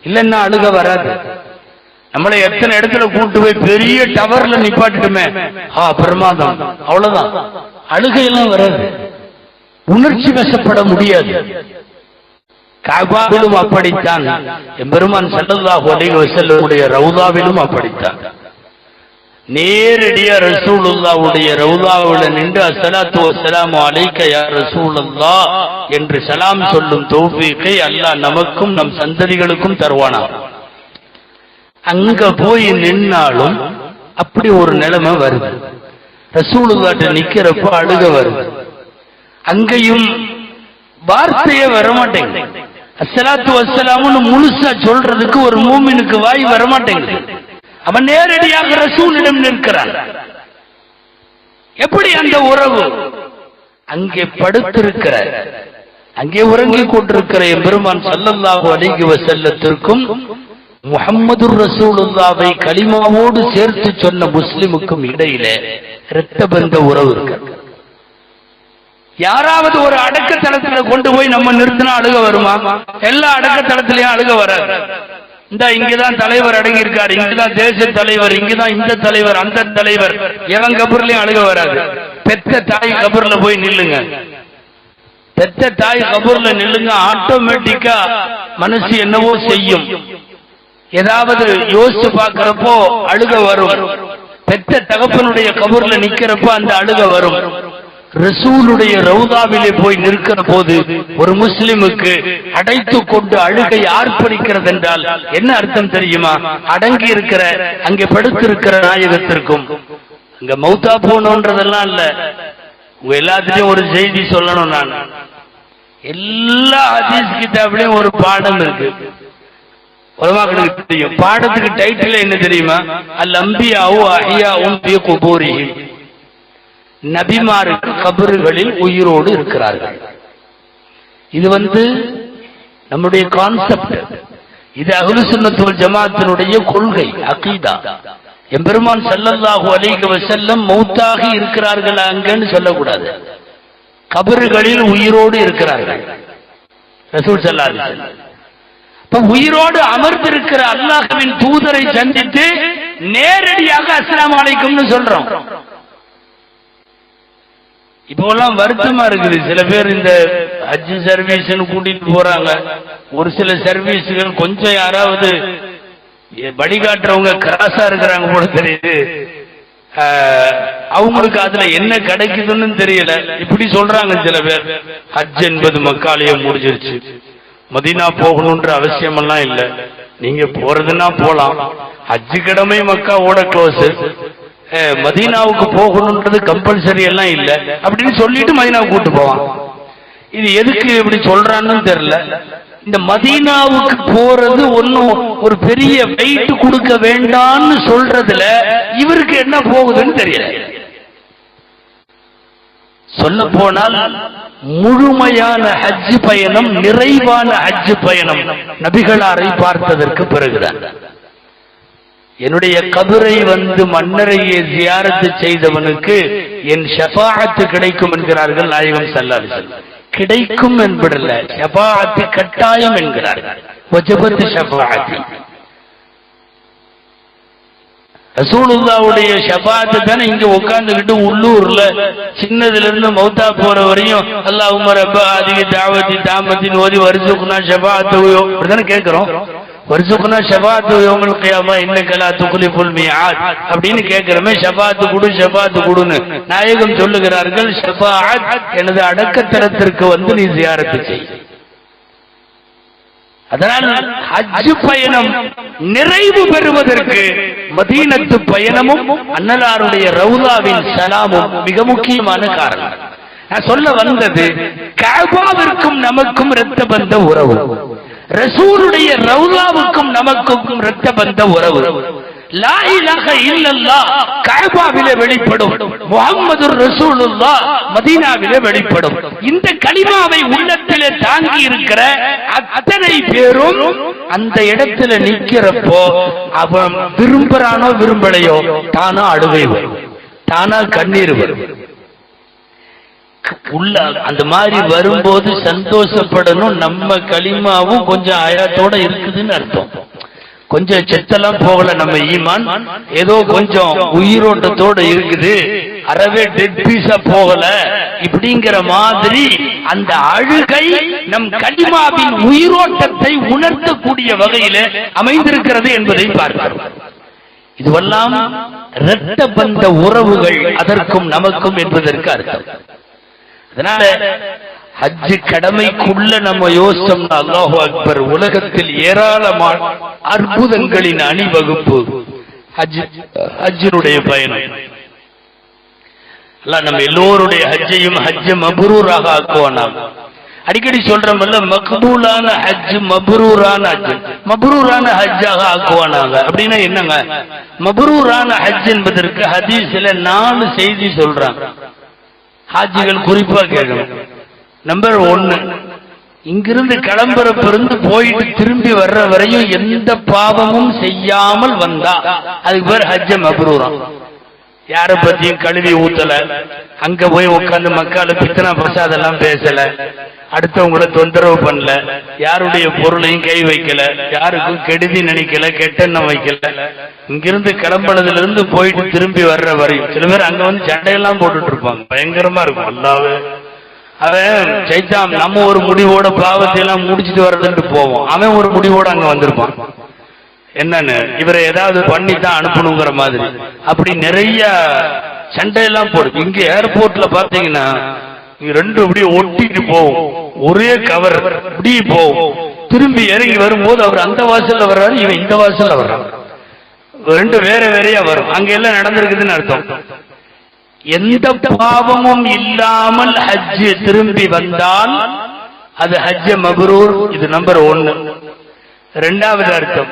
இல்லன்னா அழுக வராது. நம்மளை எத்தனை இடத்துல கூட்டு போய் பெரிய டவர்ல நிப்பாட்டுமே, பிரமாதம், அவ்வளவுதான், அழுகையெல்லாம் வராது, உணர்ச்சி வசப்பட முடியாது. காபாவிலும் அப்படித்தான், எம்பெருமான் ஸல்லல்லாஹு அலைஹி வஸல்லம் ரவுதாவிலும் அப்படித்தான். நேரடியா ரசூலுல்லாஹ்வுடைய ரவுதாவுல நின்று அஸ்ஸலாத்து வஸ்ஸலாமு அலைக்க யா ரசூலல்லாஹ் என்று சலாம் சொல்லும் தௌஃபீகை அல்லாஹ் நமக்கும் நம் சந்ததிகளுக்கும் தருவானாம். அங்க போய் நின்னாலும் அப்படி ஒரு நிலைமை வருது. ரசூலுல்லாஹ்ட்ட நிக்கிறப்ப அழுக வருது. அங்கேயும் வார்த்தையே வரமாட்டேங்குது. அஸ்ஸலாத்து வஸ்ஸலாமுன்னு முழுசா சொல்றதுக்கு ஒரு மூமினுக்கு வாய் வரமாட்டேங்குது. அவன் நேரடியாக ரசூலிடம் நிற்கிறான். எப்படி அந்த உறவு? அங்கே படுத்திருக்கிற, அங்கே உறங்கிக் கொண்டிருக்கிற எம்பெருமான் ஸல்லல்லாஹு அலைஹி வஸல்லத்திற்கும் முஹம்மதுர் ரசூலுல்லாஹ்வை கலிமாவோடு சேர்த்து சொன்ன முஸ்லிமுக்கும் இடையிலே இரத்த பந்த உறவு இருக்கு. யாராவது ஒரு அடக்கத்தளத்துல கொண்டு போய் நம்ம நிறுத்தினா அழுக வருமா? எல்லா அடக்கத்தளத்திலையும் அழுக வராது. இந்த இங்கதான் தலைவர் அடங்கி இருக்காரு, இங்கதான் தேச தலைவர், இங்கதான் இந்த தலைவர், அந்த தலைவர், எவன் கபூர்லயும் அழுக வராது. பெத்த தாய் கபூர்ல போய் நில்லுங்க, பெத்த தாய் கபூர்ல நில்லுங்க, ஆட்டோமேட்டிக்கா மனசு என்னவோ செய்யும். ஏதாவது யோசிச்சு பாக்குறப்போ அழுக வரும். பெத்த தகப்பனுடைய கபூர்ல நிக்கிறப்போ அந்த அழுக வரும். ரசூலுடைய ரவுதாவிலே போய் நிற்கிற போது ஒரு முஸ்லிமுக்கு அடைத்து கொண்டு அழுகை ஆர்ப்பரிக்கிறது என்றால் என்ன அர்த்தம் தெரியுமா? அடங்கி இருக்கிற, அங்கே படுத்திருக்கிற நாயகத்திற்கும், அங்க மௌத்தா போனோன்றதெல்லாம் இல்ல, உங்க எல்லாத்திலையும் ஒரு செய்தி சொல்லணும். நான் எல்லா ஹதீஸ் கிதாபிலையும் ஒரு பாடம் இருக்கு, உலமாக்களுக்கு தெரியும். பாடத்துக்கு டைட்டில் என்ன தெரியுமா? அல் அம்பியாவு அஹ்யாஉன் ஃபீ குபூரிஹிம், நபிமாருக்கு கபறுகளில் உயிரோடு இருக்கிறார்கள். இது நம்முடைய கான்செப்ட், இது அஹ்லு சுன்னத் வல் ஜமாஅத்தினுடைய கொள்கை, அகீதா. எம்பெருமான் ஸல்லல்லாஹு அலைஹி வஸல்லம் மௌத்தாகி இருக்கிறார்கள் அங்கன்னு சொல்லக்கூடாது, கபறுகளில் உயிரோடு இருக்கிறார்கள் ரசூல் ஸல்லல்லாஹு அலைஹி வஸல்லம். உயிரோடு அமர்ந்திருக்கிற அல்லாஹ்வின் தூதரை சந்தித்து நேரடியாக அஸ்ஸலாமு அலைக்கும்னு சொல்றோம். இப்போலாம் வருத்தமா இருக்குது. சில பேர் இந்த ஹஜ் சர்வீஸ் கூட்டிட்டு போறாங்க, ஒரு சில சர்வீஸ்கள் கொஞ்சம் யாராவது வழிகாட்டுறவங்க கிராஸா இருக்கிறாங்க போல தெரியுது, அவங்களுக்கு அதுல என்ன கிடைக்குதுன்னு தெரியல, இப்படி சொல்றாங்க சில பேர். ஹஜ் என்பது மக்காலேயே முடிஞ்சிருச்சு, மதீனா போகணும்ன்ற அவசியம் எல்லாம் இல்ல, நீங்க போறதுன்னா போலாம், ஹஜ் கடமை மக்காவோட க்ளோஸ், மதீனாவுக்கு போகணும்ன்றது கம்பல்சரி எல்லாம் இல்ல அப்படின்னு சொல்லிட்டு மதீனாவுக்கு கூட்டு போவான். இது எதுக்கு இப்படி சொல்றான்னு தெரியல. இந்த மதீனாவுக்கு போறது ஒன்னும் ஒரு பெரிய வெயிட் கொடுக்க வேண்டாம்னு சொல்றதுல இவருக்கு என்ன போகுதுன்னு தெரியல. சொல்ல போனால் முழுமையான ஹஜ் பயணம், நிறைவான ஹஜ் பயணம் நபிகளாரை பார்த்ததற்கு பிறகுதான். என்னுடைய கபரை மன்னரையே ஜியாரத்து செய்தவனுக்கு என் ஷஃபாஅத்து கிடைக்கும் என்கிறார்கள் நாயகம் ஸல்லல்லாஹு அலைஹி வஸல்லம். கிடைக்கும் என்பதல்ல, ஷஃபாஅத்து கட்டாயம் என்கிறார்கள். வஜபத் ஷஃபாஅத்தி, ரசூலுல்லாஹ்வுடைய ஷஃபாஅத்து தானே இங்க உட்கார்ந்துகிட்டு உள்ளூர்ல சின்னதுல இருந்து மௌத்தா போற வரையும் அல்லாஹும்ம ரப்ப ஆதிகி தாவதி தாமத்தின் ஓதி வர்சுக்னா ஷஃபாஅத்து அப்படிதானே கேட்கிறோம். வர்சுக்னா ஷஃபாஅத்து யௌமுல் கியாமா இன்னக லா துக்லிஃபுல் மிஆத் அப்படின்னு கேட்கிறோமே. ஷஃபாஅத்து குடு, ஷஃபாஅத்து குடுன்னு நாயகம் சொல்லுகிறார்கள். ஷஃபாஅத் எனது அடக்கத்தரத்திற்கு நீ ஜியாரத்து செய். அதனால் ஹஜ் பயணம் நிறைவு பெறுவதற்கு மதீனத்து பயணமும் அன்னலாருடைய ரவுதாவின் சலாமும் மிக முக்கியமான காரணம். நான் சொல்ல வந்தது, கஅபாவிற்கும் நமக்கும் இரத்த பந்த உறவு, ரசூலுடைய ரவுதாவுக்கும் நமக்கும் இரத்த பந்த உறவு. லா இலாஹ இல்லல்லாஹ் கஅபாவிலே வெளிப்படும், முஹம்மதுர் ரசூலுல்லாஹ் மதீனாவிலே வெளிப்படும். இந்த கலிமாவை உள்ளத்திலே தாங்கி இருக்கிற அத்தனை பேரும் அந்த இடத்துல நிக்கிறப்போ அவன் விரும்புறானோ விரும்பலையோ தானா அழுகை வரும், தானா கண்ணீர் வரும். உள்ள அந்த மாதிரி வரும்போது சந்தோஷப்படணும். நம்ம களிமாவும் கொஞ்சம் ஆயத்தோட இருக்குதுன்னு அர்த்தம். கொஞ்சம் செத்தெல்லாம் போகல, நம்ம ஈமான் ஏதோ கொஞ்சம் உயிரோட்டத்தோட இருக்குது, அறவே டெட் பீஸா போகல. இப்படிங்கிற மாதிரி அந்த அழுகை நம் களிமாவின் உயிரோட்டத்தை உணர்த்தக்கூடிய வகையில அமைந்திருக்கிறது என்பதை பார்க்கிறோம். இதுவெல்லாம் இரத்த பந்த உறவுகள் அதற்கும் நமக்கும் என்பதற்கு அர்த்தம். அதனால ஹஜ் கடமைக்குள்ள நம்ம யோசிச்சோம்னா அல்லாஹு அக்பர், உலகத்தில் ஏராளமான அற்புதங்களின் அணிவகுப்பு ஹஜ்ஜினுடைய பயணம். நம்ம எல்லோருடைய ஹஜ்ஜையும் ஹஜ்ஜ மப்ரூராக ஆக்குவானா. அடிக்கடி சொல்றோம்ல, மக்பூலான ஹஜ் மப்ரூரான ஹஜ், மப்ரூரான ஹஜ்ஜாக ஆக்குவானாங்க. அப்படின்னா என்னங்க மப்ரூரான ஹஜ் என்பதற்கு ஹதீஸ்ல 4 செய்தி சொல்றாங்க. ஹாஜிகள் குறிப்பா கேட்கணும். நம்பர் 1, இங்கிருந்து கிளம்புறப்பிருந்து போயிட்டு திரும்பி வர்ற வரையும் எந்த பாவமும் செய்யாமல் வந்தா அதுக்கு பேர் ஹஜ்ஜ மப்ரூரா. யார பத்தியும் கழுவி ஊத்தல, அங்க போய் உட்கார்ந்து மக்கால பித்தனா பிரசாதெல்லாம் பேசல, அடுத்தவங்களை தொந்தரவு பண்ணல, யாருடைய பொருளையும் கை வைக்கல, யாருக்கும் கெடுதி நினைக்கல, கெட்டெண்ணம் வைக்கல. இங்கிருந்து கிளம்புனதுல இருந்து போயிட்டு திரும்பி வர்ற வரையும் சில பேர் அங்க வந்து சண்டையெல்லாம் போட்டுட்டு இருப்பாங்க, பயங்கரமா இருக்கும். அல்லாவே அவன் சைத்தான் நம்ம ஒரு முடிவோட பாவத்தை எல்லாம் முடிச்சுட்டு வர்றதுன்னு போவோம், அவன் ஒரு முடிவோட அங்க வந்திருப்பான். என்னன்னு இவரை ஏதாவது பண்ணி தான் அனுப்பணுங்கிற மாதிரி அப்படி நிறைய சண்டையெல்லாம் போடும். இங்க ஏர்போர்ட்ல பாத்தீங்கன்னா ரெண்டு இப்படி ஒட்டிட்டு போவோம், ஒரே கவர் இப்படி போவோம். திரும்பி இறங்கி வரும்போது அவர் அந்த வாசல்ல வர்றாரு, இவன் இந்த வாசல்ல வர்றான், ரெண்டு வேற வேறையா வரும். அங்க எல்லாம் நடந்திருக்குதுன்னு அர்த்தம். எந்த பாவமும் இல்லாமல் ஹஜ் திரும்பி வந்தால் அது ஹஜ்ஜ மப்ரூர். இது நம்பர் 1. இரண்டாவது அர்த்தம்,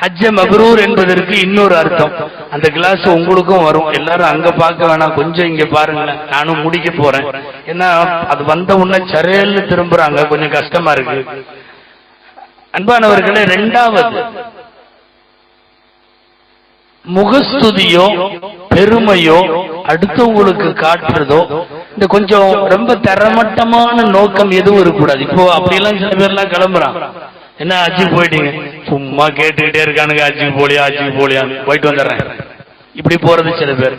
ஹஜ்ஜ மப்ரூர் என்பதற்கு இன்னொரு அர்த்தம். அந்த கிளாஸ் உங்களுக்கும் வரும், எல்லாரும் அங்க பார்க்க வேணாம், கொஞ்சம் இங்க பாருங்களேன், நானும் முடிக்க போறேன். ஏன்னா அது வந்த உடனே சரையல்னு திரும்புறாங்க, கொஞ்சம் கஷ்டமா இருக்கு. அன்பானவர்களே, இரண்டாவது முகஸ்துதியோ பெருமையோ அடுத்தவங்களுக்கு காட்டுறதோ இந்த கொஞ்சம் ரொம்ப தரமட்டமான நோக்கம் எதுவும் இருக்கக்கூடாது. இப்போ அப்படியெல்லாம் சில பேர்லாம் கிளம்புறான், என்ன ஹஜ்ஜுக்கு போயிட்டீங்க, சும்மா கேட்டுக்கிட்டே இருக்கானுங்க, ஹஜ்ஜுக்கு போலியா ஹஜ்ஜுக்கு போலியா, போயிட்டு வந்துடுறேன். இப்படி போறது சில பேர்.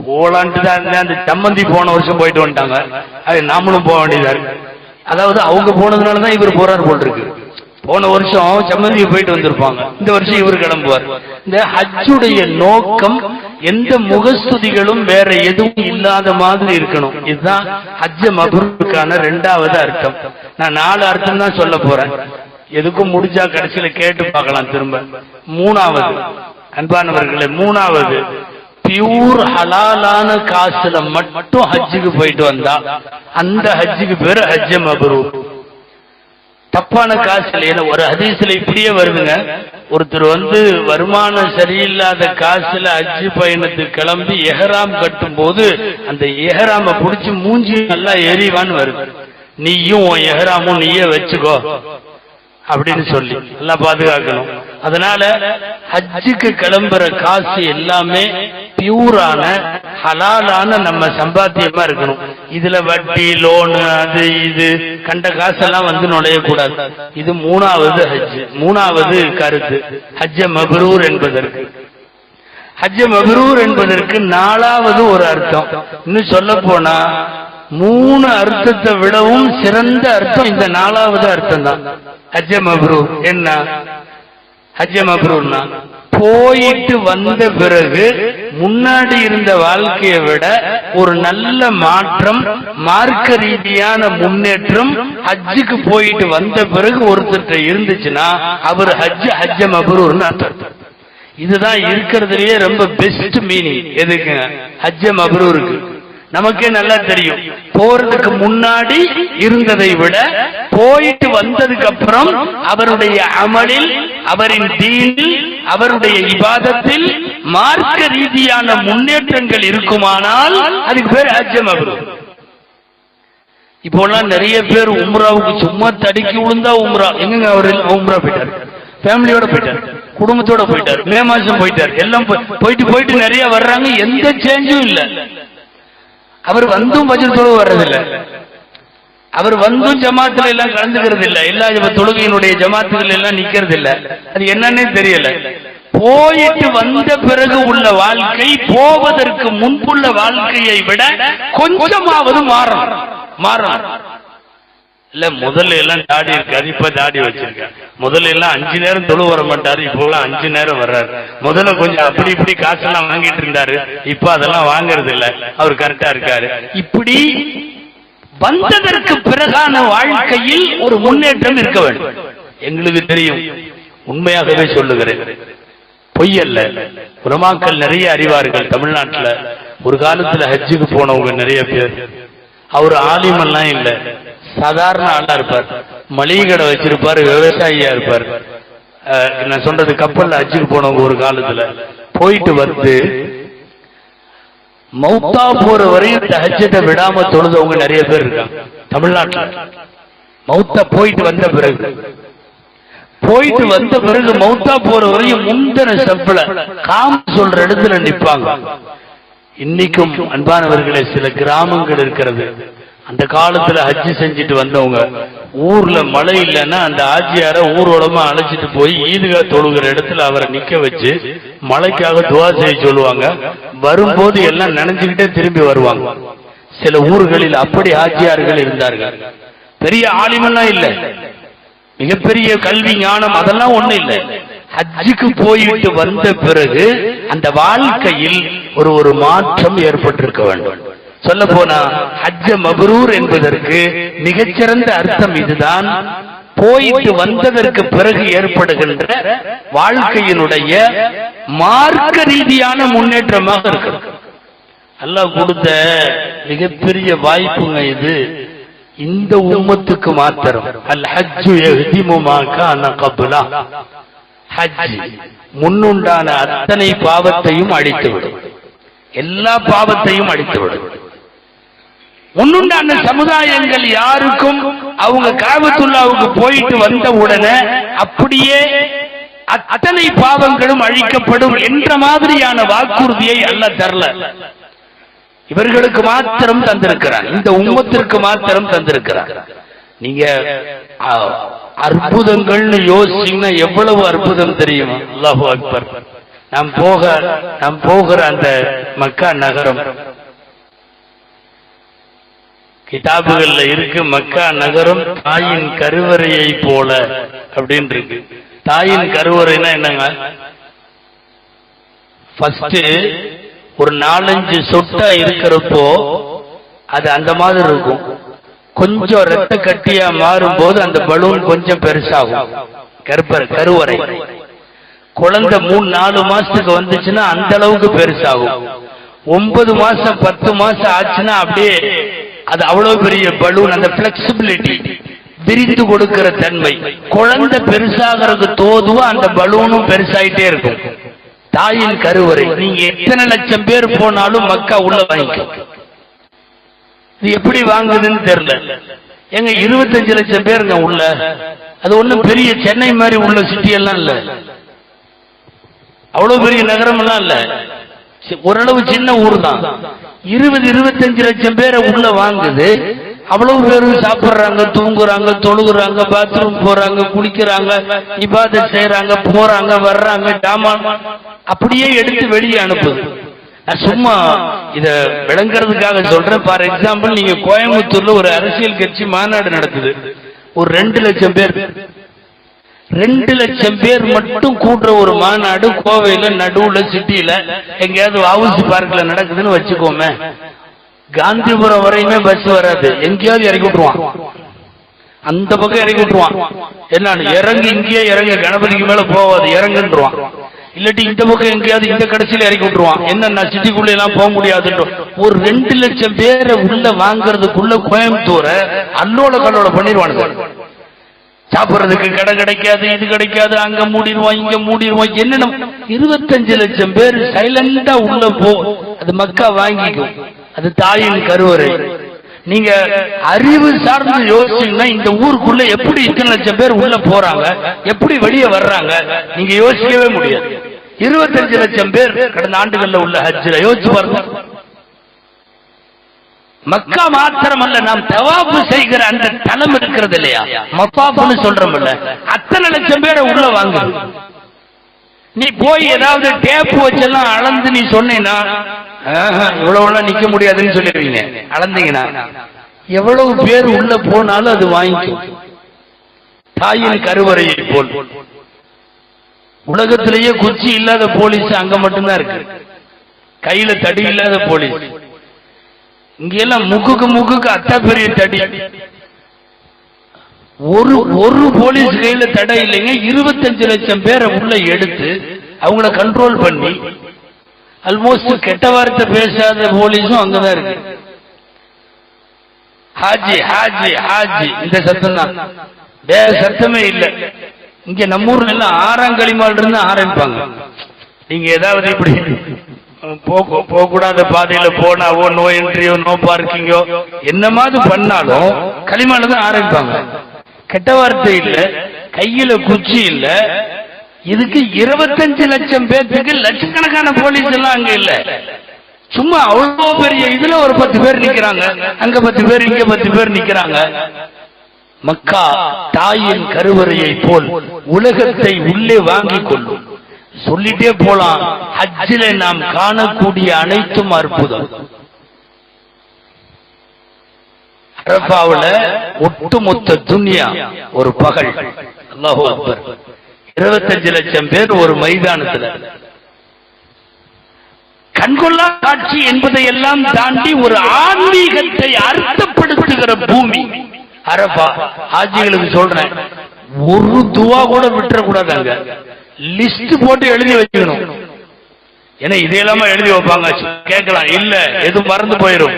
போலான்ட்டு தான் அந்த சம்மந்தி போன வருஷம் போயிட்டு வந்துட்டாங்க, அது நாமளும் போக வேண்டியதா இருக்கு. அதாவது அவங்க போனதுனாலதான் இவர் போறாரு போல் இருக்கு. போன வருஷம் சம்மந்தி போயிட்டு வந்திருப்பாங்க, இந்த வருஷம் இவர் கிளம்புவார். இந்த ஹஜ்ஜுடைய நோக்கம் எந்த முகஸ்துதிகளும் வேற எதுவும் இல்லாத மாதிரி இருக்கணும். இதுதான் ஹஜ்ஜ மப்ரூருக்கான இரண்டாவது அர்த்தம். நான் 4 அர்த்தம் தான் சொல்ல போறேன், எதுக்கும் முடிஞ்சா கடைசியில கேட்டு பார்க்கலாம் திரும்ப. மூணாவது, அன்பானவர்களே, மூணாவது பியூர் ஹலாலான காசுல மட்டும் ஹஜ்ஜுக்கு போயிட்டு வந்தா அந்த ஹஜ்ஜுக்கு பேரு ஹஜ்ஜ மப்ரூர். தப்பான காசுல, ஏன்னா ஒரு ஹதீஸ்ல இப்படியே வருதுங்க, ஒருத்தர் வந்து வருமானம் சரியில்லாத காசுல ஹஜ்ஜு பயணத்துக்கு கிளம்பி எஹராம் கட்டும் போது அந்த எஹராம புடிச்சு மூஞ்சி நல்லா எரிவான்னு வருது. நீயும் உன் எஹராமும் நீயே வச்சுக்கோ அப்படின்னு சொல்லி நல்லா பாதுகாக்கணும். அதனால ஹஜ்ஜுக்கு கிளம்புற காசு எல்லாமே பியூரான ஹலாலான நம்ம சம்பாத்தியமா இருக்கணும். இதுல வட்டி லோனு அது இது கண்ட காசெல்லாம் வந்து நுழையக்கூடாது. இது மூணாவது ஹஜ், மூணாவது கருத்து ஹஜ்ஜ மப்ரூர் என்பதற்கு. ஹஜ்ஜ மப்ரூர் என்பதற்கு 4வது ஒரு அர்த்தம். இன்னும் சொல்ல போனா 3 அர்த்தத்தை விடவும் சிறந்த அர்த்தம் இந்த 4வது அர்த்தம் தான். ஹஜ்ஜ மப்ரூர் என்ன? ஹஜ்ஜ மப்ரூர்னா போயிட்டு வந்த பிறகு முன்னாடி இருந்த வாழ்க்கையை விட ஒரு நல்ல மாற்றம், மார்க்க ரீதியான முன்னேற்றம் ஹஜ்ஜுக்கு போயிட்டு வந்த பிறகு ஒருத்தர் இருந்துச்சுன்னா அவர் ஹஜ்ஜ மப்ரூர்னு அர்த்தம். இதுதான் இருக்கிறதுலயே ரொம்ப பெஸ்ட் மீனிங். எதுக்கு? ஹஜ்ஜ மப்ரூருக்கு. நமக்கே நல்லா தெரியும், போறதுக்கு முன்னாடி இருந்ததை விட போயிட்டு வந்ததுக்கு அப்புறம் அவருடைய அமலில், அவரின் தீனில், அவருடைய இபாதத்தில் மார்க்க ரீதியான முன்னேற்றங்கள் இருக்குமானால் அதுக்கு பேர் ஹஜ்ஜ மப்ரூர். இப்போலாம் நிறைய பேர் உம்ராவுக்கு சும்மா தடுக்கி விழுந்தா உம்ரா. எங்க அவர் உம்ரா போயிட்டார், ஃபேமிலியோட போயிட்டார், குடும்பத்தோட போயிட்டார், மே மாசம் போயிட்டார், எல்லாம் போயிட்டு நிறைய வர்றாங்க, எந்த சேஞ்சும் இல்லை. அவர் வந்தும் ஃபஜ்ர் தொழுக வர்றதில்லை, அவர் வந்தும் ஜமாத்துல எல்லாம் கலந்துக்கிறது இல்லை, எல்லா தொழுகையினுடைய ஜமாத்துகள் எல்லாம் நிக்கிறது இல்லை. அது என்னன்னே தெரியல. போயிட்டு வந்த பிறகு உள்ள வாழ்க்கை போவதற்கு முன்புள்ள வாழ்க்கையை விட கொஞ்சமாவது மாறணும். இல்ல முதல்ல எல்லாம் தாடி இருக்காது, இப்ப தாடி வச்சிருக்க. முதல்ல எல்லாம் 5 நேரம் தொழு வர மாட்டாரு, இப்போ 5 நேரம் வர்றாரு. முதல்ல கொஞ்சம் அப்படி இப்படி காசெல்லாம் வாங்கிட்டு இருந்தாரு, இப்ப அதெல்லாம் வாங்கறது இல்ல, அவர் கரெக்டா இருக்காரு. இப்படி வந்ததற்கு பிறகான வாழ்க்கையில் ஒரு முன்னேற்றம் இருக்க வேண்டும். எங்களுக்கு தெரியும், உண்மையாகவே சொல்லுகிறேன், பொய்யல்ல. உலமாக்கள் நிறைய அறிவார்கள். தமிழ்நாட்டில் ஒரு காலத்துல ஹஜ்ஜுக்கு போனவங்க நிறைய பேர். அவர் ஆலிமெல்லாம் இல்ல, சாதாரண ஆளா இருப்பார், மளிகை கடை வச்சிருப்பாரு, விவசாயியா இருப்பார். நான் சொல்றது கப்பல்ல ஹஜ்ஜுக்கு போனவங்க ஒரு காலத்துல போயிட்டு வந்து மௌத்தா போற வரையும் தஹஜ்ஜத்தை விடாம தொழுதவங்க நிறைய பேர் இருக்காங்க தமிழ்நாட்டில். மௌத்தா போயிட்டு வந்த பிறகு மௌத்தா போற வரையும் முந்தின செப்பல காம் சொல்ற இடத்துல நிப்பாங்க. இன்னைக்கும் அன்பானவர்களே சில கிராமங்கள் இருக்கிறது, அந்த காலத்துல ஹஜ்ஜி செஞ்சுட்டு வந்தவங்க ஊர்ல மழை இல்லைன்னா அந்த ஆஜியார ஊரோடமா அழைச்சிட்டு போய் ஈதுகா தொழுகிற இடத்துல அவரை நிக்க வச்சு மழைக்காக துவா செய்ய சொல்லுவாங்க. வரும்போது எல்லாம் நினைஞ்சுக்கிட்டே திரும்பி வருவாங்க. சில ஊர்களில் அப்படி ஆஜியார்கள் இருந்தார்கள். பெரிய ஆலிமெல்லாம் இல்லை, மிகப்பெரிய கல்வி ஞானம் அதெல்லாம் ஒண்ணு இல்லை. ஹஜ்ஜுக்கு போயிட்டு வந்த பிறகு அந்த வாழ்க்கையில் ஒரு மாற்றம் ஏற்பட்டிருக்க வேண்டும். சொல்ல போனா ஹஜ்ஜ மப்ரூர் என்பதற்கு மிகச்சிறந்த அர்த்தம் இதுதான். போயிட்டு வந்ததற்கு பிறகு ஏற்படுகின்ற வாழ்க்கையினுடைய மார்க்க ரீதியான முன்னேற்றமாக இருக்கு. அல்லாஹ் கொடுத்த மிகப்பெரிய வாய்ப்புங்க இது. இந்த உம்மத்துக்கு மாத்திரம் அல் ஹஜ்ஜு யஹ்திமு மா கான கப்லா, ஹஜ் முன்னுண்டான அத்தனை பாவத்தையும் அழித்துவிடும், எல்லா பாவத்தையும் அழித்துவிடும். முன்னுண்டான சமுதாயங்கள் யாருக்கும் அவங்க காபத்துல்லாவுக்கு போயிட்டு வந்த உடனே அப்படியே அத்தனை பாவங்களும் அழிக்கப்படும் என்ற மாதிரியான வாக்குறுதியை அல்லாஹ் தரல. இவர்களுக்கு மாத்திரம் தந்திருக்கிறார், இந்த உம்மத்திற்கு மாத்திரம் தந்திருக்கிறார். நீங்க அற்புதங்கள்னு யோசிச்சீங்கன்னா எவ்வளவு அற்புதம் தெரியுமா? அல்லாஹு அக்பர். நாம் போகிற அந்த மக்கா நகரம் கிதாபுகள்ல இருக்கு. மக்கா நகரம் தாயின் கருவறையை போல அப்படின்னு இருக்கு. தாயின் கருவறைனா என்னங்க? ஃபர்ஸ்ட் ஒரு 4-5 சொட்டா இருக்கிறப்போ அது அந்த மாதிரி இருக்கும். கொஞ்சம் ரத்த கட்டியா மாறும் போது அந்த பலூன் கொஞ்சம் பெருசாகும். கருவறை குழந்தை 3-4 மாசத்துக்கு வந்துச்சுன்னா அந்த அளவுக்கு பெருசாகும். 9 மாசம் 10 மாசம் ஆச்சுன்னா அப்படியே அது அவ்வளவு பெரிய பலூன். அந்த பிளெக்சிபிலிட்டி, விரிந்து கொடுக்கிற தன்மை, குழந்தை பெருசாகிறதுக்கு தோதுவா அந்த பலூனும் பெருசாயிட்டே இருக்கும். தாயின் கருவறை நீங்க எத்தனை லட்சம் பேர் போனாலும் மக்கா உள்ள வாங்கிக்கும். இது எப்படி வாங்குதுன்னு தெரியல. எங்க 25 லட்சம் பேருங்க உள்ள. அது ஒண்ணும் பெரிய சென்னை மாதிரி உள்ள சிட்டி எல்லாம் இல்ல, அவ்வளவு பெரிய நகரம் எல்லாம் இல்ல, ஓரளவு சின்ன ஊர் தான். 20-25 லட்சம் பேரை உள்ள வாங்குது. அவ்வளவு பேரும் சாப்பிடுறாங்க, தூங்குறாங்க, தொழுகுறாங்க, பாத்ரூம் போறாங்க, குளிக்கிறாங்க, இபாதத் செய்யறாங்க, போறாங்க, வர்றாங்க, ஜாமான் அப்படியே எடுத்து வெளியே அனுப்புது. நான் சும்மா இத விளங்குறதுக்காக சொல்றேன். ஃபார் எக்ஸாம்பிள், நீங்க கோயம்புத்தூர்ல ஒரு அரசியல் கட்சி மாநாடு நடக்குது, ஒரு 2 லட்சம் பேர் 2 லட்சம் பேர் மட்டும் கூட்டுற ஒரு மாநாடு கோவையில நடுவுல சிட்டியில எங்கேயாவது ஹவுஸ் பார்க்ல நடக்குதுன்னு வச்சுக்கோமே. காந்திபுரம் வரையுமே பஸ் வராது, எங்கேயாவது இறக்கி விட்டுருவான், அந்த பக்கம் இறக்கி விட்டுருவான். என்ன இறங்கு, இங்கேயே இறங்க, கணபதிக்கு மேல போவாது இறங்குன்றான். இல்லாட்டி இந்த பக்கம் எங்கேயாவது இந்த கடைசியில இறக்கி விட்டுருவான். என்ன சிட்டிக்குள்ள எல்லாம் போக முடியாதுன்ற ஒரு 2 லட்சம் பேரை உள்ள வாங்கறதுக்குள்ள கோயம்புத்தூரை அல்லோல கல்லோல பண்ணிடுவானுங்க. சாப்பிடுறதுக்கு கடை கிடைக்காது, இது கிடைக்காது, அங்க மூடிடுவோம், இங்க மூடிடுவோம். என்னென்ன 25 லட்சம் பேர் சைலண்டா உள்ள போ, அது மக்கா வாங்கிக்கும். அது தாயின் கருவறை. நீங்க அறிவு சார்ந்து யோசிச்சீங்கன்னா இந்த ஊருக்குள்ள எப்படி இத்தனை லட்சம் பேர் உள்ள போறாங்க, எப்படி வெளியே வர்றாங்க, நீங்க யோசிக்கவே முடியாது. 25 லட்சம் பேர் கடந்த ஆண்டுகள்ல உள்ள ஹஜ்ஜில யோசிச்சு பாருங்க. மக்கா மாத்திரமல்ல, நாம் தவாப்பு செய்கிற அந்த தலம் இருக்கிறது இல்லையா, மத்தாப்னு சொல்றோம்ல, அத்தனை லட்சம் பேரை உள்ள வாங்க. நீ போய் ஏதாவது டேப் வச்செல்லாம் அளந்து நீ சொன்னீங்கன்னா இவ்வளவு நிக்க முடியாதுன்னு சொல்லிடுவீங்க. அளந்தீங்கன்னா எவ்வளவு பேர் உள்ள போனாலும் அது வாங்கிக்கும். தாயின் கருவறையை போல் உலகத்திலேயே குச்சி இல்லாத போலீஸ் அங்க மட்டும்தான் இருக்கு, கையில தடி இல்லாத போலீஸ். இங்கெல்லாம் முகுக்கு அத்தா பெரிய தடி. ஒரு போலீஸ் கையில தடை இல்லைங்க. 25 லட்சம் பேரை உள்ள எடுத்து அவங்கள கண்ட்ரோல் பண்ணி, ஆல்மோஸ்ட் கெட்ட வார்த்தை பேசாத போலீஸும் அங்கதான் இருக்கு. ஹாஜி ஹாஜி ஹாஜி இந்த சத்தம் தான், வேற சத்தமே இல்லை. இங்க நம்ம ஊர்ல எல்லாம் ஆறாங்கலிமால் இருந்து ஆரம்பிப்பாங்க. நீங்க ஏதாவது இப்படி போக கூடாத பாதையில போனாவோ, நோ என்ட்ரியோ, நோ பார்க்கிங்கோ, என்னமாவது பண்ணாலும் களிமால தான் ஆரம்பிப்பாங்க. கெட்ட வார்த்தை இல்ல, கையில குச்சி இல்ல. இதுக்கு 25 லட்சம் பேருக்கு லட்சக்கணக்கான போலீஸ் எல்லாம் அங்க இல்ல. சும்மா அவ்வளவு பெரிய இதுல ஒரு 10 பேர் நிக்கிறாங்க, அங்க 10 பேர், இங்க 10 பேர் நிக்கிறாங்க. மக்கா தாயின் கருவறையை போல் உலகத்தை உள்ளே வாங்கிக் கொள்ளும். சொல்லிட்டே போலாம். ஹஜ்ஜிலே நாம் காணக்கூடிய அனைத்தும் அற்புதம். அரபாவுல ஒட்டுமொத்த துன்யா ஒரு பகல். அல்லாஹு அக்பர். 25 லட்சம் பேர் ஒரு மைதானத்தில். கண்கொள்ளா காட்சி என்பதை எல்லாம் தாண்டி ஒரு ஆன்மீகத்தை அர்த்தப்படுத்துகிற பூமி அரபா. ஹாஜிகளுக்கு சொல்றேன், ஒரு துவா கூட விட்டுறக்கூடாதாங்க. லிஸ்ட் போட்டு எழுதி வச்சுக்கணும். ஏன்னா இதையெல்லாம எழுதி வைப்பாங்க, கேட்கலாம், இல்ல எதுவும் மறந்து போயிடும்.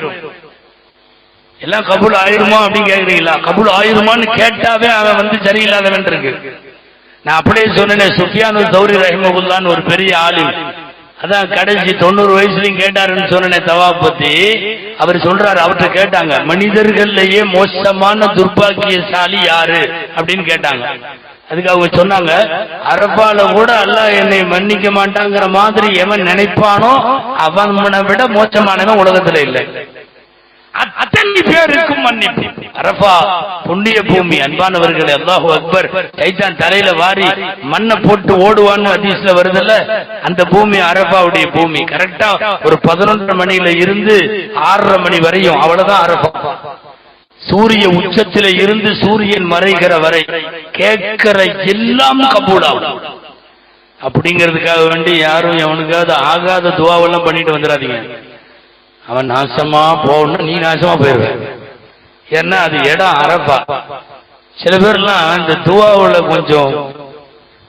எல்லாம் கபூல் ஆயிருமா அப்படின்னு கேக்குறீங்களா? கபூல் ஆயிருமான்னு கேட்டாவே அவன் சரியில்லாதவன் இருக்கு. நான் அப்படியே சொன்னேன், சுஃபியானு தௌரி ரஹிமகுல்லான்னு ஒரு பெரிய ஆலிம், அதான் கடைசி 90 வயசுலயும் கேட்டாருன்னு சொன்னேன் தவாப் பத்தி. அவர் சொல்றாரு, அவர்கிட்ட கேட்டாங்க, மனிதர்கள்லயே மோசமான துர்பாக்கியசாலி யாரு அப்படின்னு கேட்டாங்க. அதுக்கு அவங்க சொன்னாங்க, அரபால கூட அல்லாஹ் என்னை மன்னிக்க மாட்டாங்கிற மாதிரி எவன் நினைப்பானோ அவனை விட மோசமானவன் உலகத்துல இல்லை. அத்தனை பேருக்கும் மன்னிப்பு. அரபா புண்ணிய பூமி. அன்பானவர்களே, அல்லாஹு அக்பர். சைத்தான் தலையில வாரி மண்ணை போட்டு ஓடுவான்னு ஹதீஸ்ல வருதுல்ல, அந்த பூமி அரபாவுடைய பூமி. கரெக்டா ஒரு 11 மணியில இருந்து 6:30 மணி வரையும், அவ்வளவுதான் அரபா. சூரிய உச்சத்தில இருந்து சூரியன் மறைகிற வரை கேட்கிற எல்லாம் கபூலாகும். அப்படிங்கிறதுக்காக வேண்டி யாரும் எவனுக்காவது ஆகாத துவாவெல்லாம் பண்ணிட்டு வந்துடாதீங்க. அவன் நாசமா போகணும், நீ நாசமா போயிருவ. ஏன்னா அது இடம் அரபா. சில பேர்லாம் இந்த துவாவுல கொஞ்சம்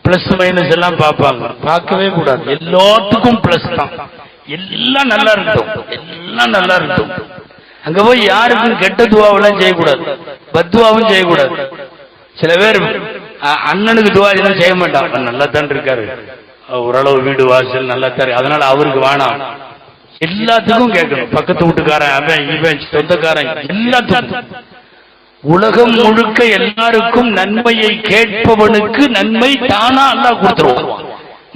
பிளஸ் மைனஸ் எல்லாம் பார்ப்பாங்க. பார்க்கவே கூடாது. எல்லாத்துக்கும் பிளஸ் தான். எல்லாம் நல்லா இருக்கட்டும், எல்லாம் நல்லா இருக்கட்டும். அங்க போய் யாருக்கும் கெட்ட துவாவெல்லாம் செய்யக்கூடாது, பத்துவாவும் செய்யக்கூடாது. சில பேர் அண்ணனுக்கு துவா எல்லாம் செய்ய மாட்டான். நல்லா தான் இருக்காரு, ஓரளவு வீடு வாசல் நல்லா தான், அதனால அவருக்கு வேணாம். எல்லாத்துக்கும் கேட்கணும். பக்கத்து வீட்டுக்காரன், அவன் இவன், சொந்தக்காரன், எல்லாத்துக்கும். உலகம் முழுக்க எல்லாருக்கும் நன்மையை கேட்பவனுக்கு நன்மை தானா அல்லாஹ் கொடுத்துருவான்.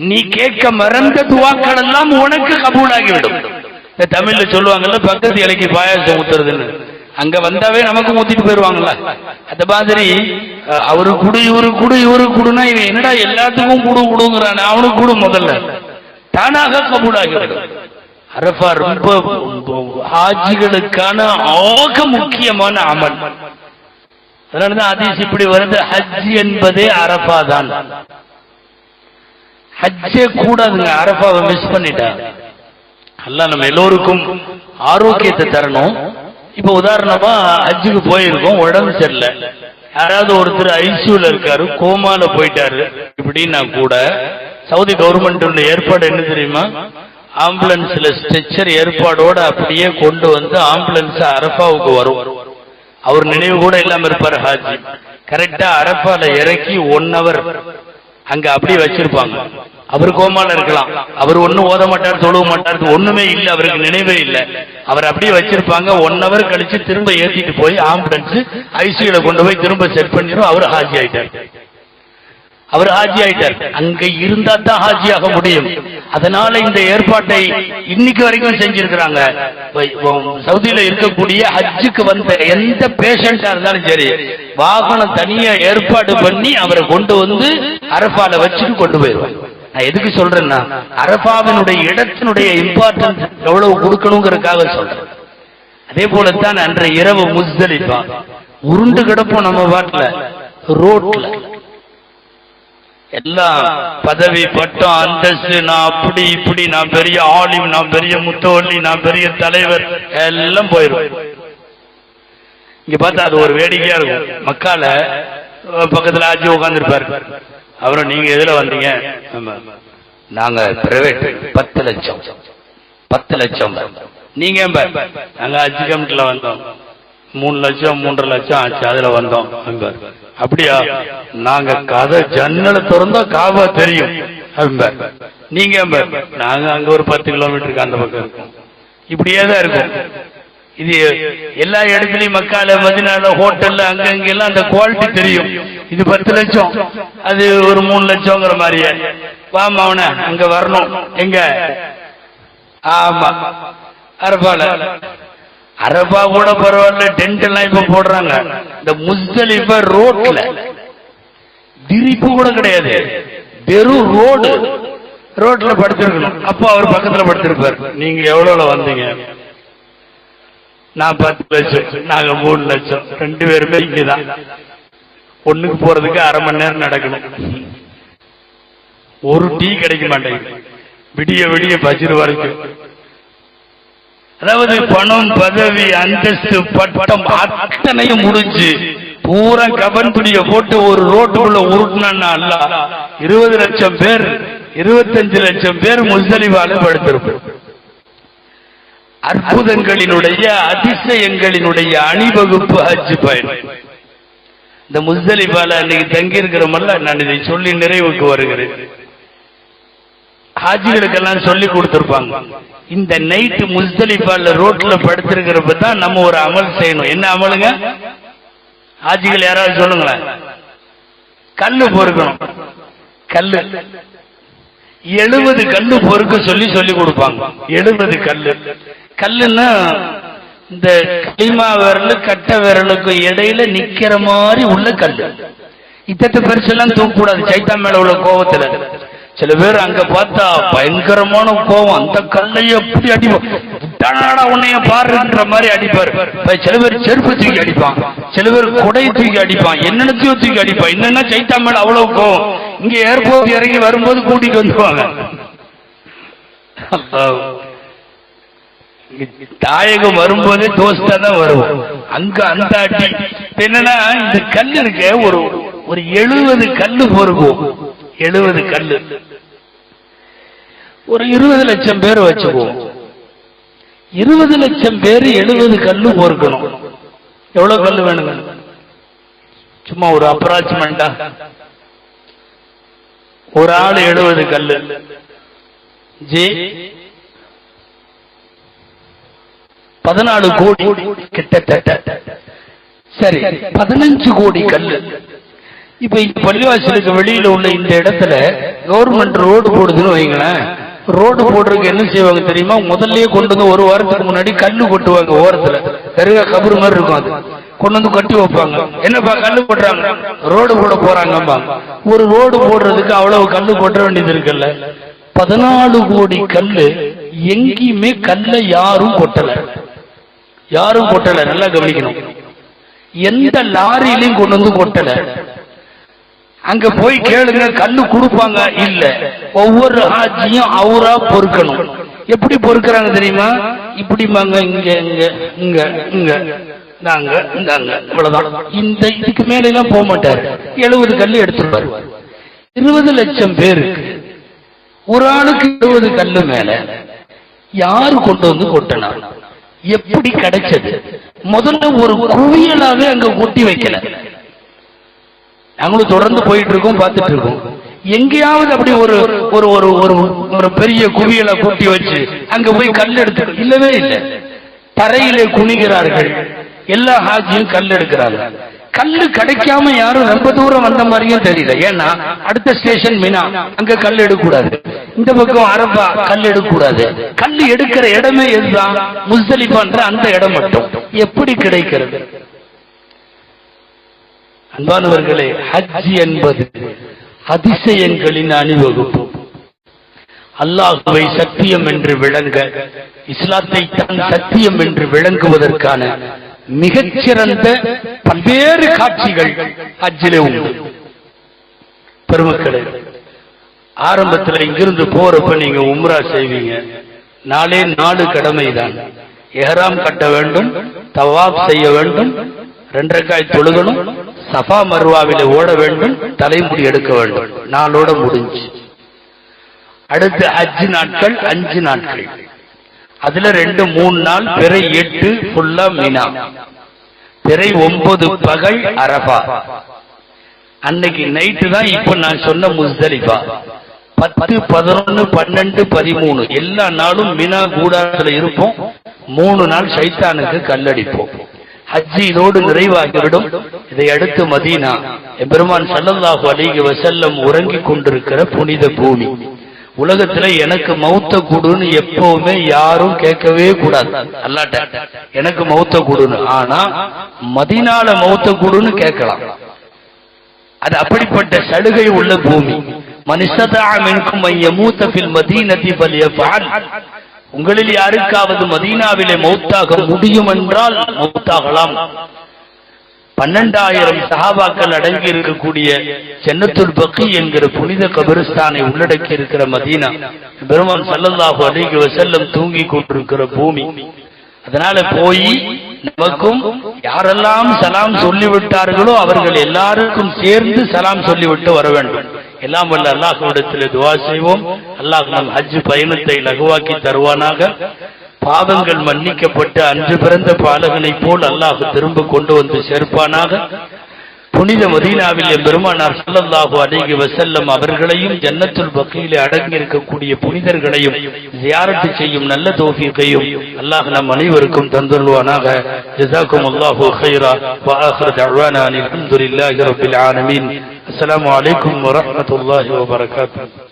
நீ கேட்க மறந்த துவாக்கள் எல்லாம் உனக்கு கபூலாகிவிடும். தமிழ்ல சொல்லுவாங்கல்ல, பக்கத்து இலைக்கு பாயாசம் ஊத்துறதுன்னு. அங்க வந்தாவே நமக்கு ஊத்திட்டு போயிருவாங்கல்ல. அந்த மாதிரி அவரு குடு, இவரு குடு, இவரு குடுனா இவன் என்னடா எல்லாத்துக்கும் குடு குடுங்கிறான், அவனுக்கு குடு முதல்ல, தானாக கபூலாகிவிடும். அரபா ரொம்ப ஹாஜிகளுக்கான ஆக முக்கியமான அமல். அதனாலதான் ஹதீஸ் இப்படி வருது, ஹஜ் என்பதே அரபா தான். ஹஜ்ஜே கூடாதுங்க, அரபாவை மிஸ் பண்ணிட்டா. அல்லாஹ் நம்ம எல்லோருக்கும் ஆரோக்கியத்தை தரணும். இப்ப உதாரணமா ஹஜ்ஜுக்கு போயிருக்கோம், உடம்பு சரியில்லை, யாராவது ஒருத்தர் ஐசியூல இருக்காரு, கோமால போயிட்டாரு இப்படின்னா கூட சவுதி கவர்மெண்ட் ஏற்பாடு என்ன தெரியுமா? ஆம்புலன்ஸ்ல ஸ்ட்ரெச்சர் ஏற்பாடோட அப்படியே கொண்டு வந்து ஆம்புலன்ஸ் அரபாவுக்கு வரும். அவர் நினைவு கூட இல்லாம இருப்பாரு ஹாஜி. கரெக்டா அரபால இறக்கி 1 hour அங்க அப்படியே வச்சிருப்பாங்க. அவர் கோமால இருக்கலாம், அவர் ஒன்னும் ஓத மாட்டார், தொழுவ மாட்டார், ஒண்ணுமே இல்லை, அவருக்கு நினைவே இல்லை. அவர் அப்படியே வச்சிருப்பாங்க. 1 hour கழிச்சு திரும்ப ஏத்திட்டு போய் ஆம்புலன்ஸ் ஐசியூல கொண்டு போய் திரும்ப செட் பண்ணிடும். அவர் ஹாஜி ஆயிட்டார். அவர் ஹாஜி ஆயிட்டார். அங்க இருந்தா தான் ஹாஜி ஆக முடியும். அதனால இந்த ஏற்பாட்டை இன்னைக்கு வரைக்கும் செஞ்சிருக்கிறாங்க. சவுதியில இருக்கக்கூடிய ஹஜ்ஜுக்கு வந்த எந்த பேஷண்டா இருந்தாலும் சரி, வாகனம் தனியா ஏற்பாடு பண்ணி அவரை கொண்டு வந்து அரஃபால வச்சுட்டு கொண்டு போயிடுவாங்க. நான் எதுக்கு சொல்றேன்னா, அரஃபாவினுடைய இடத்தினுடைய இம்பார்ட்டன்ஸ் எவ்வளவு கொடுக்கணுங்கிறதுக்காக சொல்றேன். அதே போலத்தான் அன்றைய இரவு முஸ்தலிஃபா உருண்டு கிடப்போம் நம்ம பாட்டுல, ரோட்ல எல்லாம் பதவி பட்டம் அந்தஸ்து, நான் அப்படி இப்படி, நான் பெரிய ஆலிம், நான் பெரிய முத்தவல்லி, நான் பெரிய தலைவர், எல்லாம் போயிடும். இங்க பார்த்தா அது ஒரு வேடிக்கையா இருக்கும். மக்கால பக்கத்துல ஆட்சி உட்காந்துருப்பாரு. அப்புறம் நீங்க எதுல வந்தீங்க? நாங்க பிரைவேட் 10 லட்சம் 10 லட்சம். நீங்க நாங்க ஹஜ் கமிட்டில வந்தோம், 3 லட்சம் 3.5 லட்சம் ஆச்சு, அதுல வந்தோம். அப்படியா? நாங்க கதை ஜன்னலை திறந்தா காபா தெரியும். நீங்க நாங்க அங்க ஒரு 10 கிலோமீட்டருக்கு அந்த பக்கம் இருக்கோம். இப்படியே தான் இருக்கும். இது எல்லா இடத்துலயும் மக்கால மதினால ஹோட்டல்ல அங்க எல்லாம் அந்த குவாலிட்டி தெரியும். இது 10 லட்சம், அது ஒரு 3 லட்சம்ங்கிற மாதிரியே. வாமா அவன அங்க வரணும். எங்க? ஆமா, அரபால. அரபா கூட பரவாயில்ல, டென்ட் எல்லாம் இப்ப போடுறாங்க. இந்த முஸ்தலிஃபா ரோட்ல திரிப்பு கூட கிடையாது, வெறும் ரோட்ல படுத்திருக்கணும். அப்போ அவர் பக்கத்துல படுத்திருப்பார். நீங்க எவ்வளவு வந்தீங்க? நான் 10 லட்சம், நாங்க 3 லட்சம். 2 பேருமே இங்கதான். ஒண்ணுக்கு போறதுக்கு அரை மணி நேரம் நடக்கணும். ஒரு டீ கிடைக்க மாட்டேங்குது, விடிய விடிய பஜ்ரு வரைக்கும். அதாவது பணம், பதவி, அந்தஸ்து, பட்டம் அத்தனையும் முடிஞ்சு பூரா கபன் துணிய போட்டு ஒரு ரோட்டுக்குள்ள உருட்டினா அல்ல 20 லட்சம் பேர் 25 லட்சம் பேர் முஸ்தலிஃபால படுத்திருப்போம். அற்புதங்களினுடைய அதிசயங்களினுடைய அணிவகுப்பு ஹஜ் பயணம். இந்த முஸ்தலிஃபால அன்னைக்கு தங்கி இருக்கிறோமல்ல, நான் இதை சொல்லி நிறைவுக்கு வருகிறேன். ஹாஜிகளுக்கெல்லாம் சொல்லி கொடுத்திருப்பாங்க. இந்த நைட்டு முஸ்தலிஃபால ரோட்ல படுத்திருக்கிறப்ப தான் நம்ம ஒரு அமல் செய்யணும். என்ன அமலுங்க? ஹாஜிகள் யாராவது சொல்லுங்களேன். கல்லு பொறுக்கணும். கல்லு 70 கல்லு பொறுக்க சொல்லி கொடுப்பாங்க. 70 கல்லு. கல்லுன்னா இந்த கைமா விரலு கட்ட விரலுக்கு இடையில நிக்கிற மாதிரி உள்ள கல்லு. இத்தத்தை பெருசெல்லாம் தூக்கக்கூடாது, சைத்தான் மேல உள்ள கோபத்துல. சில பேர் அங்க பார்த்தா பயங்கரமான கோபம், அந்த கல்லைய எப்படி அடிப்போம், உன்னைய பாருன்ற மாதிரி அடிப்பார். சில பேர் செருப்பு தூக்கி அடிப்பான், சில பேர் கொடை தூக்கி அடிப்பான், என்னென்னத்தையோ தூக்கி அடிப்பான். என்னன்னா சைத்தான் மேல அவ்வளவு கோபம். இங்க ஏர்போர்ட் இறங்கி வரும்போது கூட்டிட்டு வந்துருவாங்க. தாயகம் வரும்போதே தோஸ்தா தான் வரும். அங்க அந்த அடி என்னன்னா, இந்த கல்லு இருக்க ஒரு 70 கல்லு பொறுக்கும். 70 கல்லு ஒரு 20 லட்சம் பேர் வச்சுக்குவோம். 20 லட்சம் பேர் 70 கல்லு பொறுக்கணும். எவ்வளவு கல்லு வேணுங்க? சும்மா ஒரு அப்ராக்சிமெண்டா ஒரு ஆள் 70 கல்லு ஜி 14 கோடி கிட்டத்தட்ட. சரி, 15 கோடி கல்லு. இப்ப இந்த பள்ளிவாசலுக்கு வெளியில உள்ள இந்த இடத்துல கவர்மெண்ட் ரோடு போடுதுன்னு வைங்களேன். ரோடு போடுறதுக்கு என்ன செய்வாங்க தெரியுமா? முதல்லயே கொண்டு வந்து ஒரு வாரத்துக்கு முன்னாடி கல்லு கொட்டுவாங்க. ஓரத்துல பெருக கபரு மாதிரி இருக்கும், அது கொண்டு வந்து கட்டி வைப்பாங்க. என்னப்பா கல்லு போடுறாங்க? ரோடு போட போறாங்கப்பா. ஒரு ரோடு போடுறதுக்கு அவ்வளவு கல்லு போட்ட வேண்டியது இருக்குல்ல. 14 கோடி கல்லு. எங்கேயுமே கல்ல யாரும் கொட்டல. நல்லா கவனிக்கணும். எந்த லாரியிலையும் கொண்டு வந்து கொட்டல. அங்க போய் கேளுங்க, கல்லு கொடுப்பாங்க இல்ல. ஒவ்வொரு ஹாஜியும் அவரா பொறுக்கணும். எப்படி பொறுக்கிறாங்க தெரியுமா? இப்படிமாங்க, இங்க இங்க இங்க இங்க நாங்க இந்தாங்க, இவ்வளவுதான். இந்த இதுக்கு மேல எல்லாம் போக மாட்டாரு. 70 கல்லு எடுத்துருப்பாரு. 20 லட்சம் பேருக்கு ஒரு ஆளுக்கு 70 கல்லு மேல யாரு கொண்டு வந்து கொட்டினார்? எப்படி கிடைச்சது? முதல்ல ஒரு குவியலாவே அங்க கொட்டி வைக்கல. நாங்களும் தொடர்ந்து போயிட்டு இருக்கோம், பார்த்துட்டு இருக்கோம். எங்கேயாவது அப்படி ஒரு ஒரு ஒரு ஒரு பெரிய குவியலை கொட்டி வச்சு அங்க போய் கல் எடுத்து இல்லவே இல்லை. தரையிலே குனிகிறார்கள். எல்லா ஹாஜியும் கல் எடுக்கிறாங்க. கல்லு கிடைக்காம யாரும் ரொம்ப தூரம் வந்த மாதிரியும் தெரியல. ஏன்னா அடுத்த ஸ்டேஷன் மினா, அங்க கல் எடுக்கக்கூடாது. இந்த பக்கம் அரபா, கல் எடுக்கக்கூடாது. கல் எடுக்கிற இடமே எதுதான்? முஸ்தலிஃபான்ற அந்த இடம் மட்டும். எப்படி கிடைக்கிறது? அன்பானவர்களே, ஹஜ் என்பது அதிசயங்களின் அணிவகுப்பு. அல்லாஹ்வை சத்தியம் என்று விளங்க, இஸ்லாத்தை தான் சத்தியம் என்று விளங்குவதற்கான மிகச்சிறந்த பல்வேறு காட்சிகள் ஹஜ்ஜிலே உண்டு. பெருமக்களே, ஆரம்பத்தில் இங்கிருந்து போறப்ப நீங்க உம்ரா செய்வீங்க. 4 கடமைதான். இஹ்ராம் கட்ட வேண்டும், தவாப் செய்ய வேண்டும், 2 ரக்காத் தொழுகணும், சஃபா மர்வாவிலே ஓட வேண்டும், தலைமுடி எடுக்க வேண்டும். 4ஓட முடிஞ்சு. அடுத்து ஹஜ் நாட்கள் 5 நாட்கள். அதுல 2-3 நாள், பிறை 8 ஃபுல்லா மினா, பிறை 9 பகல் அரபா. அன்னைக்கு நைட்டு தான் இப்ப நான் சொன்ன முஸ்தலிஃபா. 10, 11, 12, 13 எல்லா நாளும் மினா கூடாரத்தில் இருப்போம். 3 நாள் ஷைத்தானுக்கு கல்லடிப்போம். ஹஜ் இதோடு நிறைவாகிவிடும். இதை அடுத்து மதீனா, எம்பெருமான் ஸல்லல்லாஹு அலைஹி வஸல்லம் உறங்கிக் கொண்டிருக்கிற புனித பூமி. உலகத்துல எனக்கு மௌத்த கூடுன்னு எப்பவுமே யாரும் கேட்கவே கூடாது. அல்லாஹ் எனக்கு மௌத்த கூடுன்னு. ஆனா மதீனால மௌத்த கூடுன்னு கேட்கலாம். அது அப்படிப்பட்ட சலுகை உள்ள பூமி. மனிஸ்ததா மின்கும் அன் யமூத ஃபில் மதீனதி ஃபல்யஃஅல். உங்களில் யாருக்காவது மதீனாவிலே மௌத்தாக முடியும் என்றால் மௌத்தாகலாம். 12,000 சஹாபாக்கள் அடங்கி இருக்கக்கூடிய ஜன்னத்துல் பக்கி என்கிற புனித கபிரிஸ்தானை உள்ளடக்கி இருக்கிற மதீனா, பெருமான் ஸல்லல்லாஹு அலைஹி வஸல்லம் தூங்கி கொண்டிருக்கிற பூமி. அதனால போய் நமக்கும் யாரெல்லாம் சலாம் சொல்லிவிட்டார்களோ அவர்கள் எல்லாருக்கும் சேர்ந்து சலாம் சொல்லிவிட்டு வர வேண்டும். எல்லாம் வல்ல அல்லாஹ்விடத்தில் துஆ செய்வோம். அல்லாஹ் நம் ஹஜ் பயணத்தை லகுவாக்கி தருவானாக. பாவங்கள் மன்னிக்கப்பட்டு அன்று பிறந்த பாலகனை போல் அல்லாஹ் திரும்ப கொண்டு வந்து சேர்ப்பானாக. புனித மதீனாவில் பெருமானார் ஸல்லல்லாஹு அலைஹி வஸல்லம் அவர்களையும் ஜன்னத்துல் பக்கீலே அடங்கி இருக்கக்கூடிய புனிதர்களையும் ஜியாரத் செய்யும் நல்ல தௌஃபீகையும் அல்லாஹ் நம் அனைவருக்கும் தந்தருள்வானாக. ஜஸாக்குமுல்லாஹு கைரா வ ஆகிரு தஅவானா அல்ஹம்துலில்லாஹி ரப்பில் ஆலமீன். அஸ்ஸலாமு அலைக்கும் வ ரஹ்மத்துல்லாஹி வ பரகாத்துஹு.